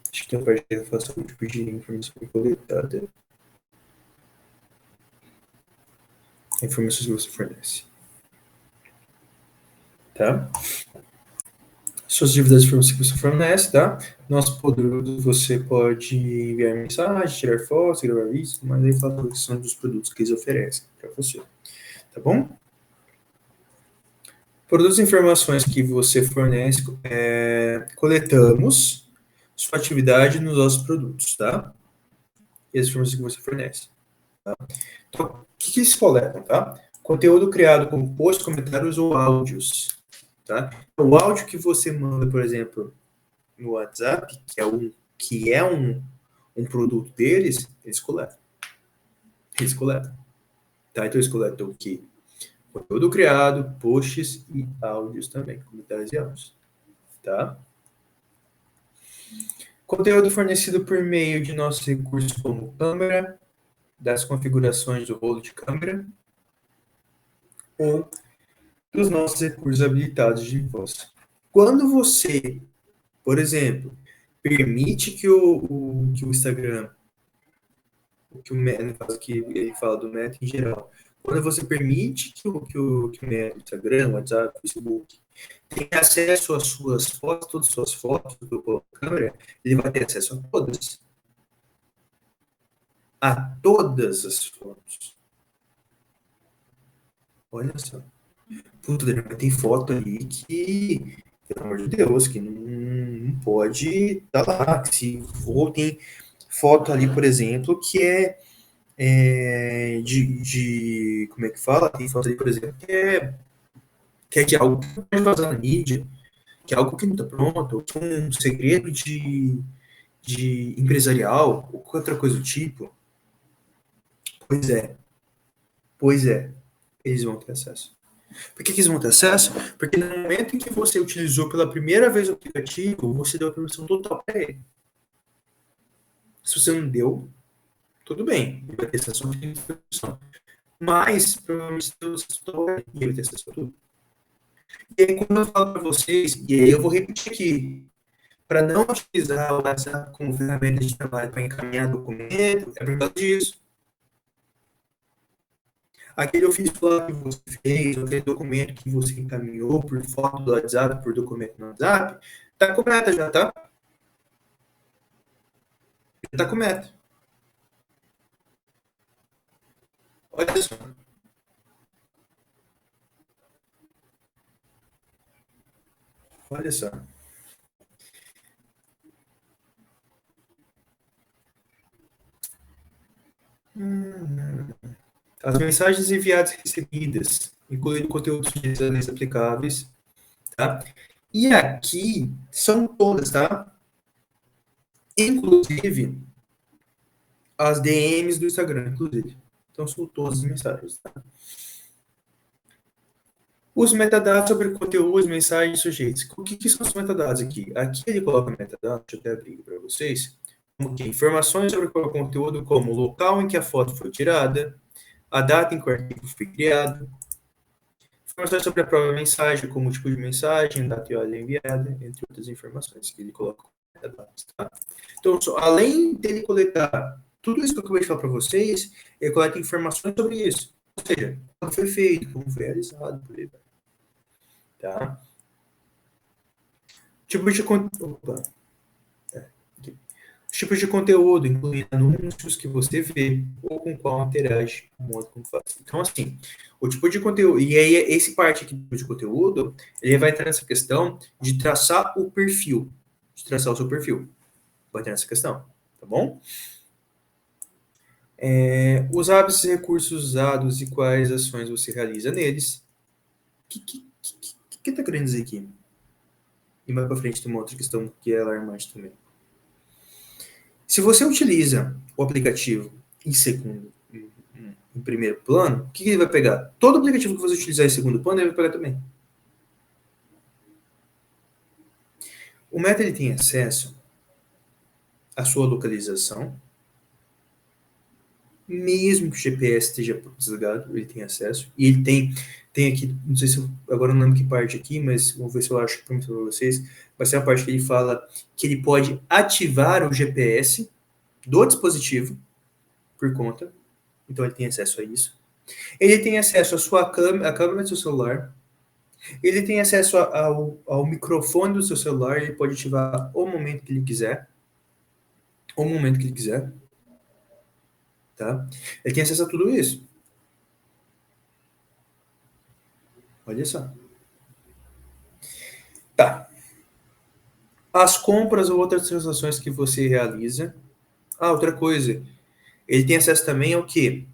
Acho que tem a parte de relação de pedir informação coletada. Informações que você fornece. Tá? Suas dívidas de informação que você fornece, tá? Nosso produto, você pode enviar mensagem, tirar fotos, gravar vídeos, mas aí fala que são dos produtos que eles oferecem para você. Tá bom? Produtos e informações que você fornece, coletamos sua atividade nos nossos produtos, tá? E as informações que você fornece. Tá? Então, o que eles coletam, tá? Conteúdo criado com posts, comentários ou áudios, tá? O áudio que você manda, por exemplo, no WhatsApp, que é um produto deles, eles coletam. Eles coletam. Tá? Então, eles coletam o quê? Conteúdo criado, posts e áudios também, comentários e áudios. Tá? Conteúdo fornecido por meio de nossos recursos como câmera, das configurações do rolo de câmera, ou dos nossos recursos habilitados de voz. Quando você, por exemplo, permite que o Instagram, que o Meta, no caso que ele fala do Meta em geral, quando você permite que o Meta, o Instagram, o WhatsApp, o Facebook, tenha acesso às suas fotos, todas as suas fotos do câmera, ele vai ter acesso a todas. A todas as fotos. Olha só. Puta, tem foto ali que, pelo amor de Deus, que não pode estar lá. Se for, tem foto ali, por exemplo, que como é que fala? Tem foto ali, por exemplo, que é de algo que não pode vazar na mídia, que é algo que não está pronto, que é um segredo de empresarial, ou qualquer outra coisa do tipo. Pois é, pois é, eles vão ter acesso. Por que eles vão ter acesso? Porque no momento em que você utilizou pela primeira vez o aplicativo, você deu a permissão total para ele. Se você não deu, tudo bem, ele vai ter acesso a informação. Mas, provavelmente, você deu acesso total e ele vai ter acesso a tudo. E aí, quando eu falo para vocês, e aí eu vou repetir aqui, para não utilizar o WhatsApp como ferramenta de trabalho para encaminhar documento, é por causa disso. Aquele ofício lá que você fez, aquele documento que você encaminhou por foto do WhatsApp, por documento no WhatsApp, tá correta já, tá? Já tá correto. Olha só. Olha só. As mensagens enviadas e recebidas, incluindo conteúdos utilizadores aplicáveis, tá? E aqui são todas, tá? Inclusive as DMs do Instagram, inclusive. Então são todas as mensagens, tá? Os metadados sobre conteúdos, mensagens e sujeitos. O que são os metadados aqui? Aqui ele coloca metadados, deixa eu até abrir para vocês. Informações sobre qual conteúdo, como o local em que a foto foi tirada, a data em que o arquivo foi criado, informações sobre a própria mensagem, como o tipo de mensagem, data e hora enviada, entre outras informações que ele coloca como metadados. Tá? Então, além dele coletar tudo isso que eu acabei de falar para vocês, ele coleta informações sobre isso. Ou seja, como foi feito, como foi realizado, por aí. Tá? Tipos de conteúdo. Tipos de conteúdo, incluindo anúncios que você vê ou com qual interage o modo como faz. Então, assim, o tipo de conteúdo. E aí, esse parte aqui de conteúdo, ele vai entrar nessa questão de traçar o perfil. De traçar o seu perfil. Vai entrar nessa questão. Tá bom? Os hábitos e recursos usados e quais ações você realiza neles. O que tá querendo dizer aqui? E mais para frente tem uma outra questão que é alarmante também. Se você utiliza o aplicativo em segundo, em primeiro plano, o que ele vai pegar? Todo aplicativo que você utilizar em segundo plano, ele vai pegar também. O Meta ele tem acesso à sua localização, mesmo que o GPS esteja desligado, ele tem acesso. E ele tem aqui, não sei se agora não lembro que parte aqui, mas vou ver se eu acho para vocês. Vai ser a parte que ele fala que ele pode ativar o GPS do dispositivo por conta. Então ele tem acesso a isso. Ele tem acesso à sua câmera, a câmera do seu celular. Ele tem acesso ao microfone do seu celular. Ele pode ativar o momento que ele quiser. O momento que ele quiser. Tá? Ele tem acesso a tudo isso. Olha só. Tá. As compras ou outras transações que você realiza. Ah, outra coisa. Ele tem acesso também ao quê?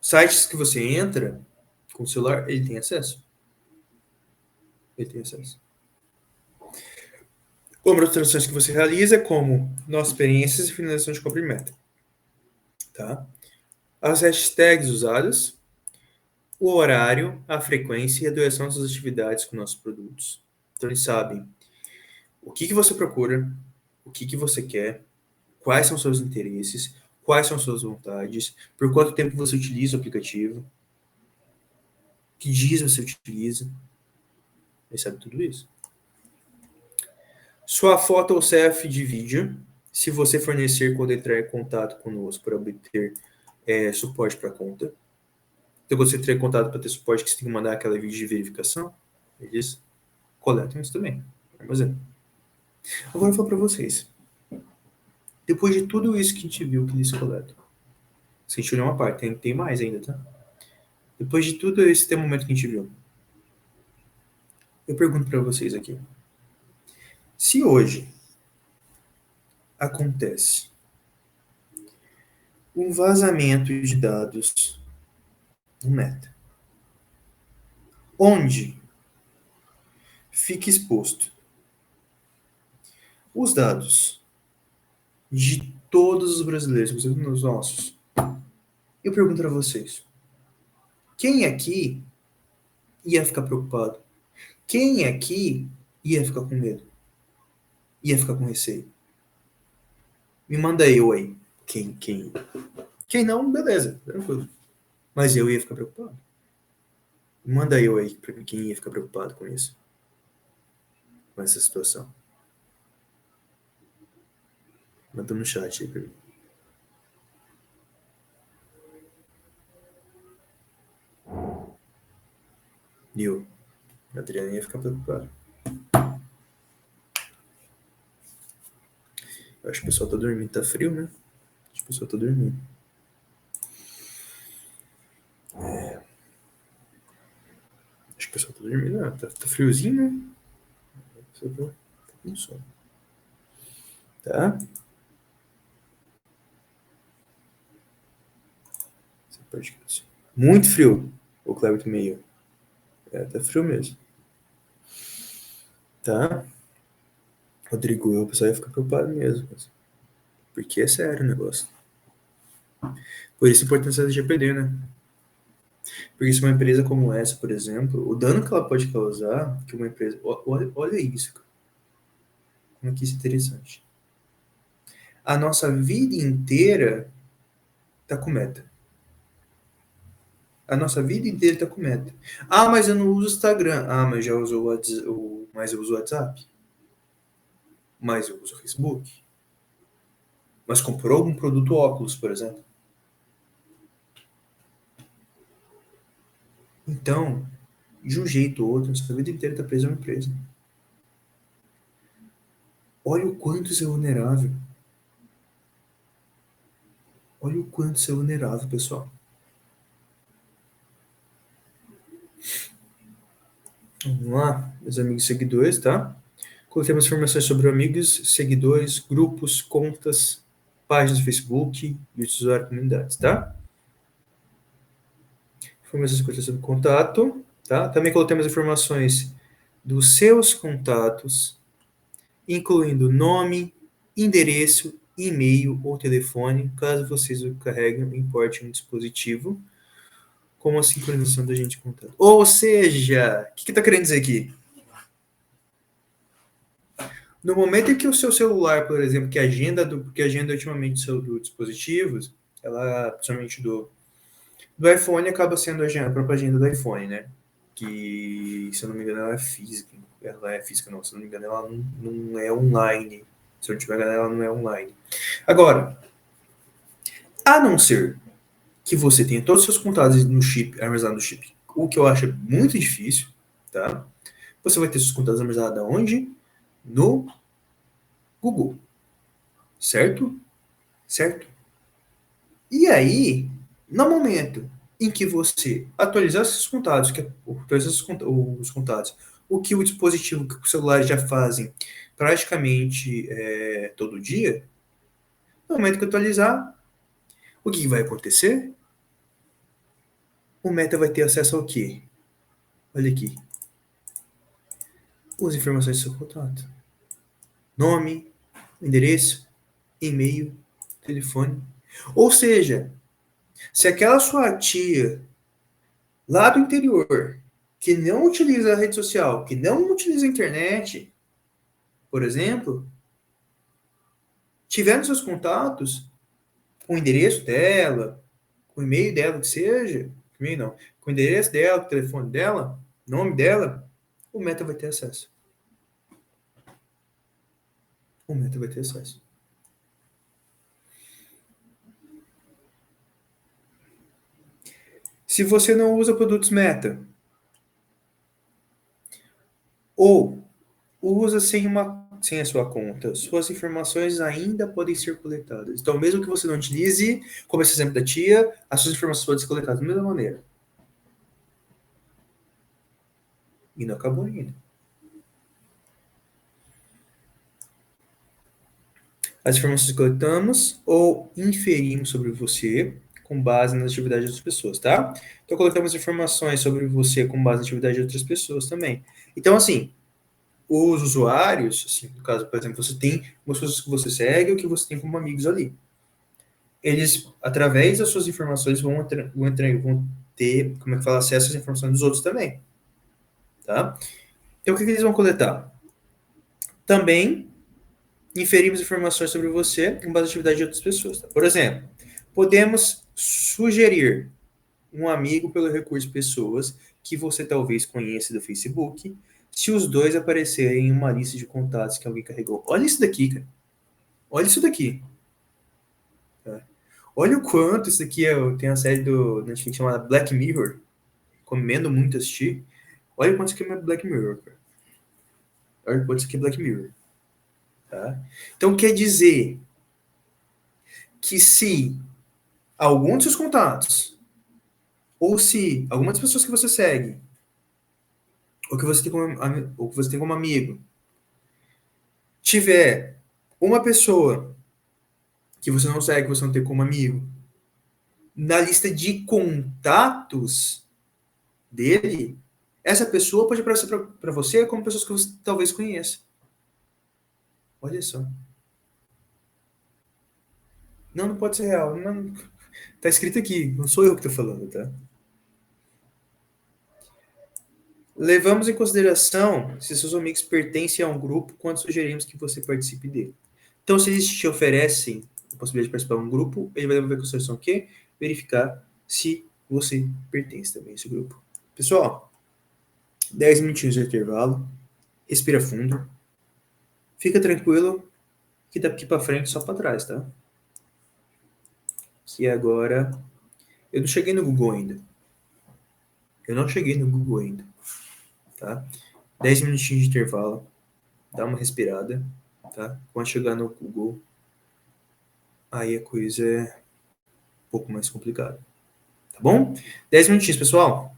Sites que você entra com o celular, ele tem acesso. Ele tem acesso. Como as transações que você realiza, como nossas experiências e finalização de compra e meta. Tá? As hashtags usadas, o horário, a frequência e a duração das atividades com nossos produtos. Então, eles sabem o que você procura, o que você quer, quais são seus interesses, quais são suas vontades, por quanto tempo você utiliza o aplicativo, que dias você utiliza. Ele sabe tudo isso. Sua foto ou selfie de vídeo, se você fornecer quando entrar em contato conosco para obter suporte para a conta. Então, quando você entrar em contato para ter suporte, que você tem que mandar aquela vídeo de verificação, eles coletam isso também. Armazena. Agora eu vou falar para vocês. Depois de tudo isso que a gente viu que eles coletam, se a gente olhar uma parte, tem mais ainda, tá? Depois de tudo esse momento que a gente viu, eu pergunto para vocês aqui. Se hoje acontece um vazamento de dados no Meta, onde fica exposto os dados de todos os brasileiros, inclusive os nossos, eu pergunto para vocês, quem aqui ia ficar preocupado? Quem aqui ia ficar com medo? Ia ficar com receio? Me manda eu aí. Quem não, beleza, tranquilo. Mas eu ia ficar preocupado. Manda eu aí pra mim quem ia ficar preocupado com isso. Com essa situação. Manda no chat aí pra mim. Eu. A Adriana ia ficar preocupada. Eu acho que o pessoal tá dormindo. Tá frio, né? Acho que o pessoal tá dormindo. Acho que o pessoal tá dormindo. Ah, tá friozinho, né? Só tá com sono. Tá? Essa parte aqui, assim. Muito frio. O Cleber também. Tá frio mesmo. Tá? Rodrigo, o pessoal ia ficar preocupado mesmo. Porque é sério o negócio. Por isso a importância da GPD, né? Porque se uma empresa como essa, por exemplo, o dano que ela pode causar, que uma empresa... Olha isso, cara. Como é que isso é interessante. A nossa vida inteira tá com meta. A nossa vida inteira tá com meta. Ah, mas eu não uso Instagram. Ah, mas já usou mas eu uso o WhatsApp. Mas eu uso o Facebook. Mas comprou algum produto óculos, por exemplo. Então, de um jeito ou outro, nossa vida inteira tá presa a uma empresa. Olha o quanto isso é vulnerável. Olha o quanto isso é vulnerável, pessoal. Vamos lá, meus amigos seguidores, tá? Coletemos informações sobre amigos, seguidores, grupos, contas, páginas do Facebook e usuário comunidades, tá? Informações sobre contato, tá? Também coletemos informações dos seus contatos, incluindo nome, endereço, e-mail ou telefone, caso vocês o carreguem ou importem um dispositivo, como a sincronização do agente de contato. Ou seja, o que está querendo dizer aqui? No momento em que o seu celular, por exemplo, que agenda ultimamente do dispositivos, ela, principalmente do iPhone, acaba sendo a própria agenda do iPhone, né? Que, se eu não me engano, ela é física. Ela é física, não. Se eu não me engano, ela não é online. Se eu não tiver enganado, ela não é online. Agora, a não ser que você tenha todos os seus contatos no chip, armazenado no chip, o que eu acho muito difícil, tá? Você vai ter seus contatos armazenados onde? No Google, certo? Certo? E aí, no momento em que você atualizar esses contatos, atualizar os contatos, o que o dispositivo, que os celulares já fazem praticamente todo dia, no momento que atualizar, o que vai acontecer? O Meta vai ter acesso ao quê? Olha aqui, as informações do seu contato. Nome, endereço, e-mail, telefone. Ou seja, se aquela sua tia lá do interior, que não utiliza a rede social, que não utiliza a internet, por exemplo, tiver nos seus contatos com o endereço dela, com o e-mail dela, que seja, e-mail não, com o endereço dela, com o telefone dela, nome dela, o Meta vai ter acesso. O Meta vai ter acesso. Se você não usa produtos Meta, ou usa sem a sua conta, suas informações ainda podem ser coletadas. Então, mesmo que você não utilize, como esse exemplo da tia, as suas informações podem ser coletadas da mesma maneira. E não acabou ainda. As informações que coletamos ou inferimos sobre você com base nas atividades de outras pessoas, tá? Então, coletamos informações sobre você com base na atividade de outras pessoas também. Então, assim, os usuários, assim, no caso, por exemplo, você tem as pessoas que você segue ou que você tem como amigos ali. Eles, através das suas informações, vão ter, como é que fala, acesso às informações dos outros também, tá? Então, o que eles vão coletar? Também inferimos informações sobre você com base na atividade de outras pessoas. Tá? Por exemplo, podemos sugerir um amigo pelo recurso pessoas que você talvez conheça do Facebook, se os dois aparecerem em uma lista de contatos que alguém carregou. Olha isso daqui, cara. Olha isso daqui. Tá? Olha o quanto isso daqui tem a série do Netflix chamada Black Mirror. Recomendo muito assistir. Olha o quanto isso aqui é Black Mirror, cara. Olha o quanto isso aqui é Black Mirror. Tá? Então quer dizer que se algum dos seus contatos, ou se algumas pessoas que você segue, ou que você tem como amigo, tiver uma pessoa que você não segue, que você não tem como amigo, na lista de contatos dele, essa pessoa pode aparecer para você como pessoas que você talvez conheça. Olha só. Não, não pode ser real. Não, tá escrito aqui, não sou eu que tô falando, tá? Levamos em consideração se seus amigos pertencem a um grupo quando sugerimos que você participe dele. Então, se eles te oferecem a possibilidade de participar de um grupo, ele vai levar em consideração o quê? Verificar se você pertence também a esse grupo. Pessoal, 10 minutinhos de intervalo, respira fundo, fica tranquilo, que daqui para frente só para trás, tá? Que agora eu não cheguei no Google ainda. Eu não cheguei no Google ainda, tá? 10 minutinhos de intervalo, dá uma respirada, tá? Quando chegar no Google, aí a coisa é um pouco mais complicada, tá bom? 10 minutinhos, pessoal.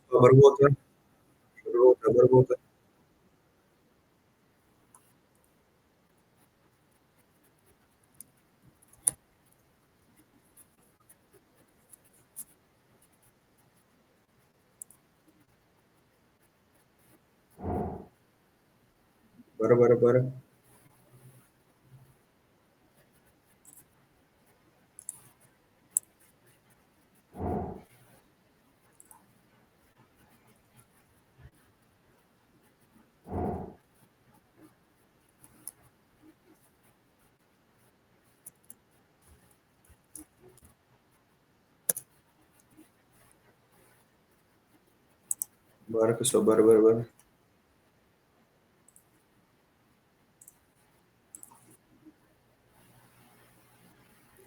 Bora voltar, bora voltar, bora voltar. Bora, bora, bora. Bora, pessoal, bora, bora, bora.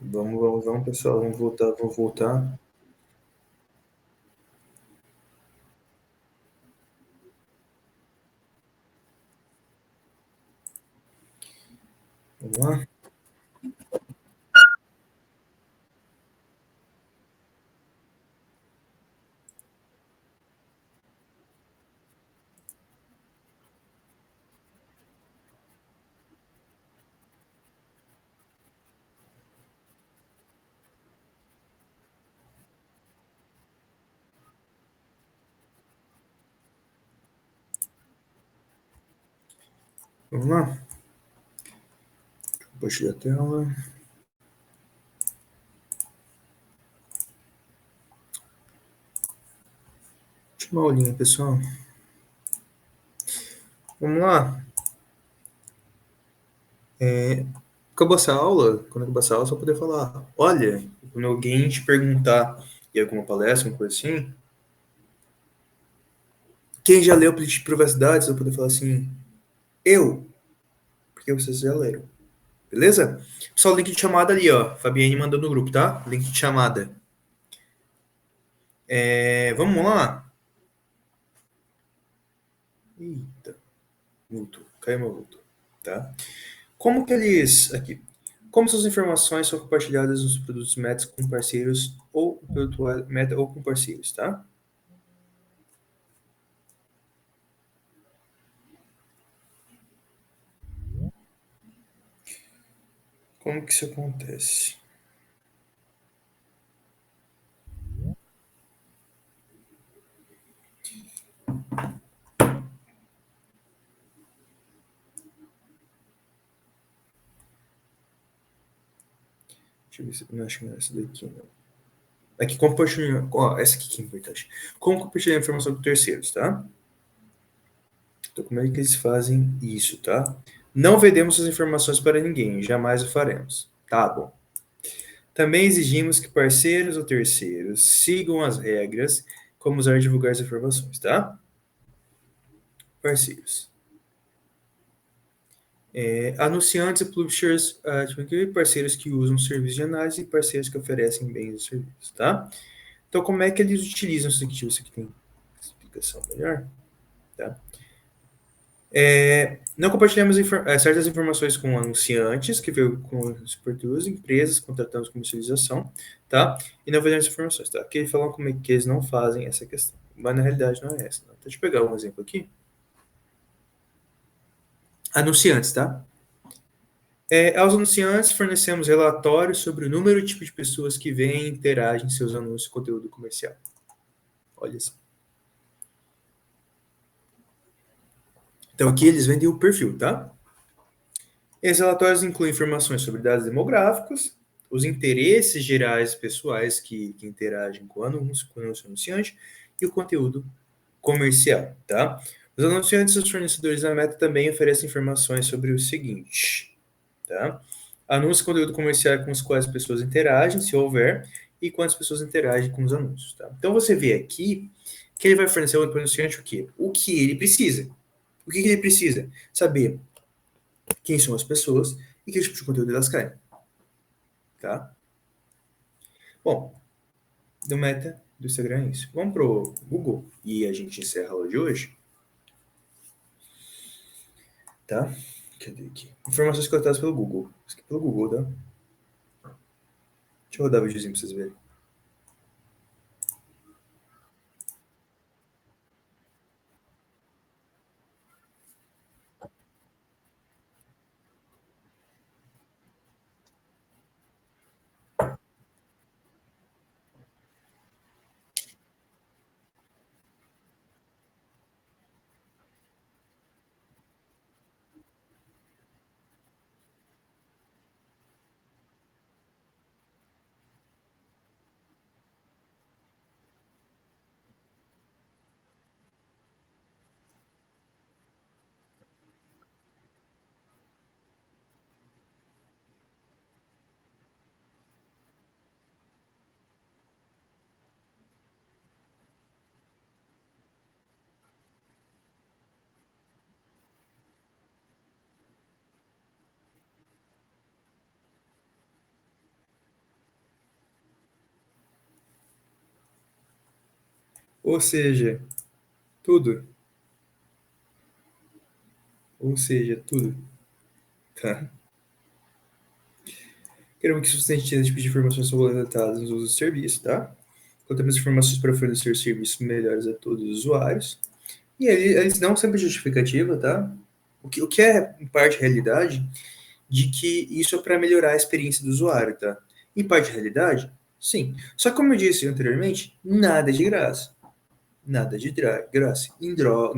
Vamos, vamos, vamos, pessoal. Vamos voltar, vamos voltar. Vamos lá. Vamos lá. Compartilhar a tela. Última aulinha, pessoal. Vamos lá. Acabou essa aula, quando acabar essa aula, só poder falar. Olha, quando alguém te perguntar em alguma palestra, uma coisa assim, quem já leu política de privacidade, você vai poder falar assim, eu, porque vocês já leram. Beleza? Só o link de chamada ali, ó. Fabiane mandou no grupo, tá? Link de chamada. Vamos lá? Eita, voltou. Caiu meu voltou. Tá? Como que eles. Aqui. Como suas informações são compartilhadas nos produtos Meta com parceiros ou produto Meta ou com parceiros, tá? Como que isso acontece? Deixa eu ver se. Não, acho que não é essa daqui, não. Aqui, compartilhar. Ó, essa aqui que é importante. Como compartilhar informação com terceiros, tá? Então, como é que eles fazem isso, tá? Não vendemos as informações para ninguém, jamais o faremos. Tá bom. Também exigimos que parceiros ou terceiros sigam as regras como usar e divulgar as informações, tá? Parceiros. Anunciantes e publishers, parceiros que usam serviços de análise e parceiros que oferecem bens e serviços, tá? Então, como é que eles utilizam isso aqui? Isso aqui tem explicação melhor, tá? Não compartilhamos certas informações com anunciantes, que veio com os produtos, empresas, contratamos comercialização, tá? E não vendemos informações, tá? Aqui eles falam como é que eles não fazem essa questão. Mas na realidade não é essa. Não. Então, deixa eu pegar um exemplo aqui. Anunciantes, tá? Aos anunciantes fornecemos relatórios sobre o número e tipo de pessoas que veem e interagem em seus anúncios e conteúdo comercial. Olha só. Então aqui eles vendem o perfil, tá? Esses relatórios incluem informações sobre dados demográficos, os interesses gerais pessoais que interagem com o anúncio anunciante e o conteúdo comercial, tá? Os anunciantes e os fornecedores da Meta também oferecem informações sobre o seguinte, tá? Anúncio e conteúdo comercial com os quais as pessoas interagem, se houver, e quantas pessoas interagem com os anúncios, tá? Então você vê aqui que ele vai fornecer ao anunciante o quê? O que ele precisa. O que ele precisa? Saber quem são as pessoas e que tipo de conteúdo elas querem, tá? Bom, do Meta, do Instagram é isso. Vamos pro Google e a gente encerra a aula de hoje, tá? Cadê aqui? Informações coletadas pelo Google. Isso aqui é pelo Google, tá? Deixa eu rodar o videozinho pra vocês verem. Ou seja, tudo. Ou seja, tudo. Tá? Queremos que você tenha tipo de informações regulamentadas nos usos do serviço, tá? Contamos informações para fornecer serviços melhores a todos os usuários. E eles dão sempre justificativa, tá? O que é, em parte, realidade, de que isso é para melhorar a experiência do usuário, tá? Em parte, realidade, sim. Só que, como eu disse anteriormente, nada é de graça. Nada de graça. Em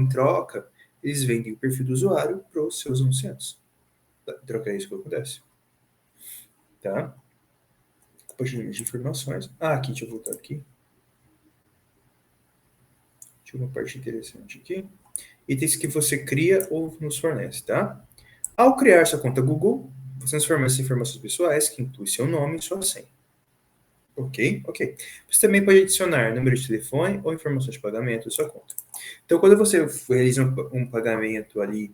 troca, eles vendem o perfil do usuário para os seus anunciantes. Em troca é isso que acontece, tá? Compartilhamento de informações. Ah, aqui, deixa eu voltar aqui. Tinha uma parte interessante aqui. Itens que você cria ou nos fornece, tá? Ao criar sua conta Google, você transforma essas informações pessoais, que inclui seu nome e sua senha. Ok? Ok. Você também pode adicionar número de telefone ou informações de pagamento da sua conta. Então, quando você realiza um pagamento ali,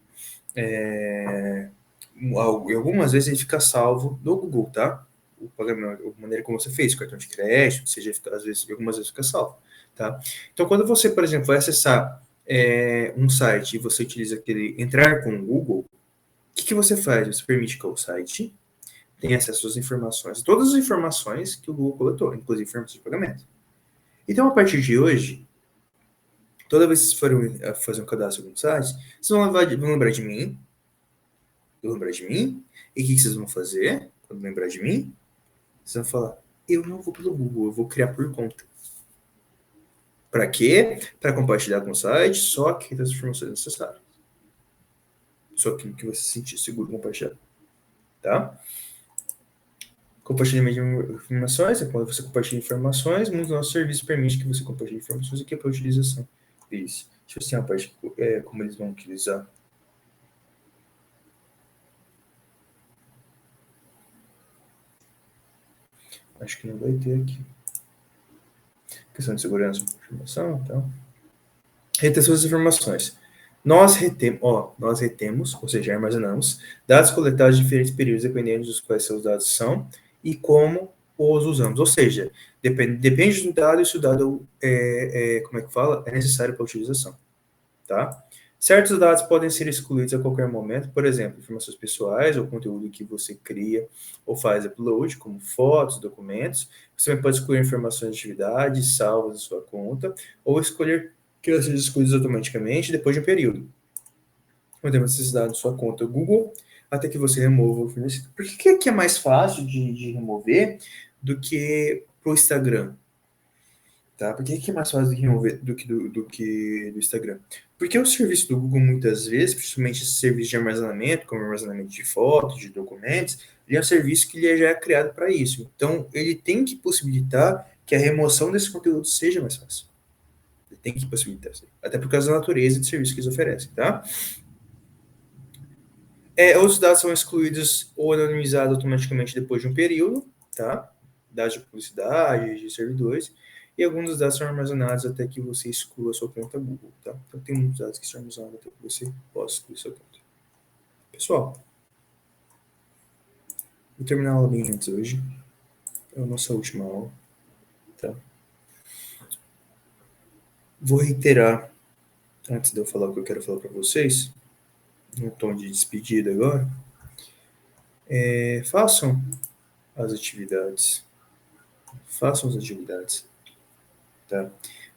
algumas vezes ele fica salvo no Google, tá? O pagamento, a maneira como você fez, cartão de crédito, seja, às vezes, algumas vezes fica salvo, tá? Então, quando você, por exemplo, vai acessar um site e você utiliza aquele entrar com o Google, o que você faz? Você permite que o site tenha acesso às informações, todas as informações que o Google coletou, inclusive informações de pagamento. Então, a partir de hoje, toda vez que vocês forem fazer um cadastro em algum site, vocês vão lembrar de mim, e o que vocês vão fazer quando lembrar de mim? Vocês vão falar, eu não vou pelo Google, eu vou criar por conta. Para quê? Para compartilhar com o site só que das informações necessárias. Só aquilo que você se sentir seguro compartilhar. Tá? Compartilhamento de informações é quando você compartilha informações, muitos dos nossos serviços permitem que você compartilhe informações aqui para a utilização. Isso. Deixa eu ver se tem uma parte como eles vão utilizar. Acho que não vai ter aqui. Questão de segurança de informação, então. Retenção das informações. Nós retemos, ou seja, armazenamos, dados coletados em diferentes períodos, dependendo dos quais seus dados são e como os usamos. Ou seja, depende do dado e se o dado como é que fala? É necessário para a utilização. Tá? Certos dados podem ser excluídos a qualquer momento, por exemplo, informações pessoais ou conteúdo que você cria ou faz upload, como fotos, documentos. Você também pode excluir informações de atividades salvas em sua conta ou escolher que elas sejam excluídas automaticamente depois de um período. Podemos esses dados da sua conta Google até que você remova o fornecido. Por que é mais fácil de remover do que para o Instagram? Tá? Por que é mais fácil de remover do que do Instagram? Porque o serviço do Google, muitas vezes, principalmente esse serviço de armazenamento, como armazenamento de fotos, de documentos, ele é um serviço que ele já é criado para isso. Então, ele tem que possibilitar que a remoção desse conteúdo seja mais fácil. Ele tem que possibilitar isso. Até por causa da natureza de serviço que eles oferecem, tá? Outros dados são excluídos ou anonimizados automaticamente depois de um período, tá? Dados de publicidade, de servidores, e alguns dos dados são armazenados até que você exclua a sua conta Google, tá? Então tem muitos dados que são armazenados até que você possa excluir sua conta. Pessoal, vou terminar a aula bem antes hoje. É a nossa última aula, tá? Vou reiterar, antes de eu falar o que eu quero falar para vocês, no tom de despedida agora, façam as atividades. Façam as atividades, tá?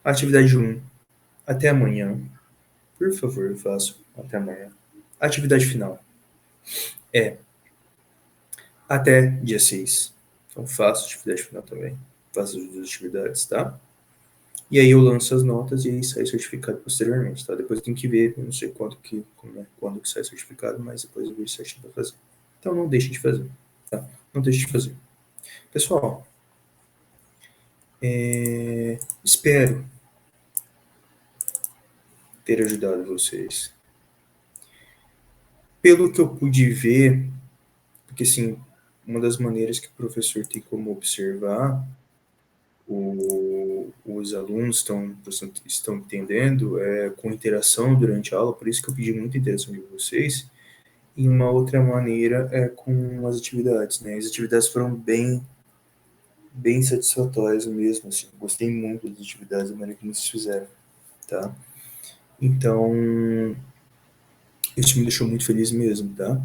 Atividade 1, até amanhã. Por favor, façam até amanhã. Atividade final é até dia 6. Então faço atividade final também. Faço as duas atividades, tá? E aí eu lanço as notas e aí sai certificado posteriormente, tá? Depois tem que ver, eu não sei quando que sai certificado, mas depois eu vejo certinho para fazer. Então não deixe de fazer, tá? Não deixe de fazer. Pessoal, espero ter ajudado vocês. Pelo que eu pude ver, porque assim, uma das maneiras que o professor tem como observar os alunos estão entendendo com interação durante a aula, por isso que eu pedi muita interação de vocês, e uma outra maneira é com as atividades, né? As atividades foram bem bem satisfatórias mesmo, assim. Gostei muito das atividades, da maneira como vocês fizeram, tá? Então, isso me deixou muito feliz mesmo, tá?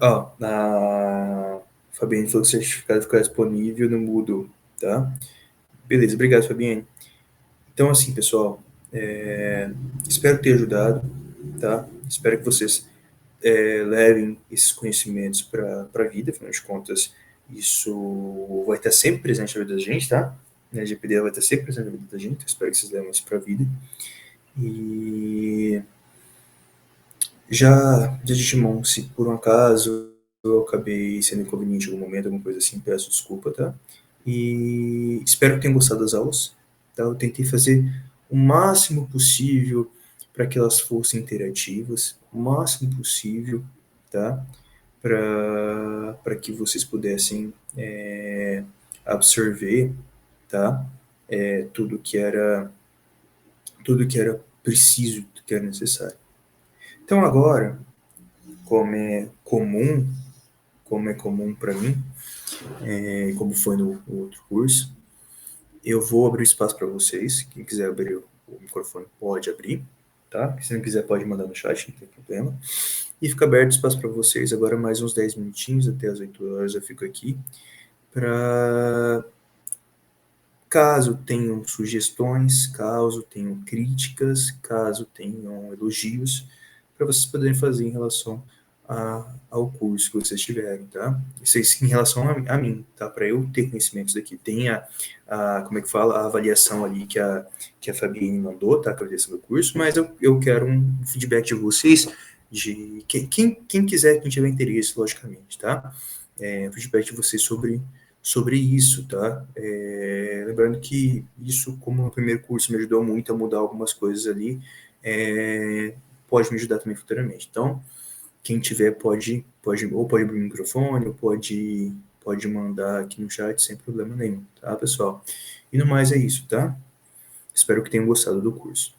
A Fabiane falou que o certificado ficará disponível no Moodle, tá? Beleza, obrigado, Fabiane. Então, assim, pessoal, espero ter ajudado, tá? Espero que vocês levem esses conhecimentos para a vida, afinal de contas, isso vai estar sempre presente na vida da gente, tá? A LGPD vai estar sempre presente na vida da gente, então espero que vocês levem isso para a vida. E já de antemão, se por um acaso eu acabei sendo inconveniente em algum momento, alguma coisa assim, peço desculpa, tá? E espero que tenham gostado das aulas, tá? Eu tentei fazer o máximo possível para que elas fossem interativas, o máximo possível, tá? Para que vocês pudessem absorver, tá? Tudo que era preciso, tudo que era necessário. Então agora, como é comum, para mim, como foi no outro curso, eu vou abrir espaço para vocês. Quem quiser abrir o microfone pode abrir, tá? Se não quiser pode mandar no chat, não tem problema. E fica aberto espaço para vocês. Agora mais uns 10 minutinhos, até as 8 horas eu fico aqui, para caso tenham sugestões, caso tenham críticas, caso tenham elogios, para vocês poderem fazer em relação ao curso que vocês tiverem, tá? Isso em relação a mim, tá? Para eu ter conhecimentos daqui. Tem como é que fala, a avaliação ali que a Fabienne mandou, tá? A avaliação do curso, mas eu quero um feedback de vocês, de quem quiser, quem tiver interesse, logicamente, tá? Feedback de vocês sobre isso, tá? Lembrando que isso, como no primeiro curso, me ajudou muito a mudar algumas coisas ali, pode me ajudar também futuramente. Então, quem tiver pode abrir o microfone, ou pode mandar aqui no chat sem problema nenhum, tá, pessoal? E no mais é isso, tá? Espero que tenham gostado do curso.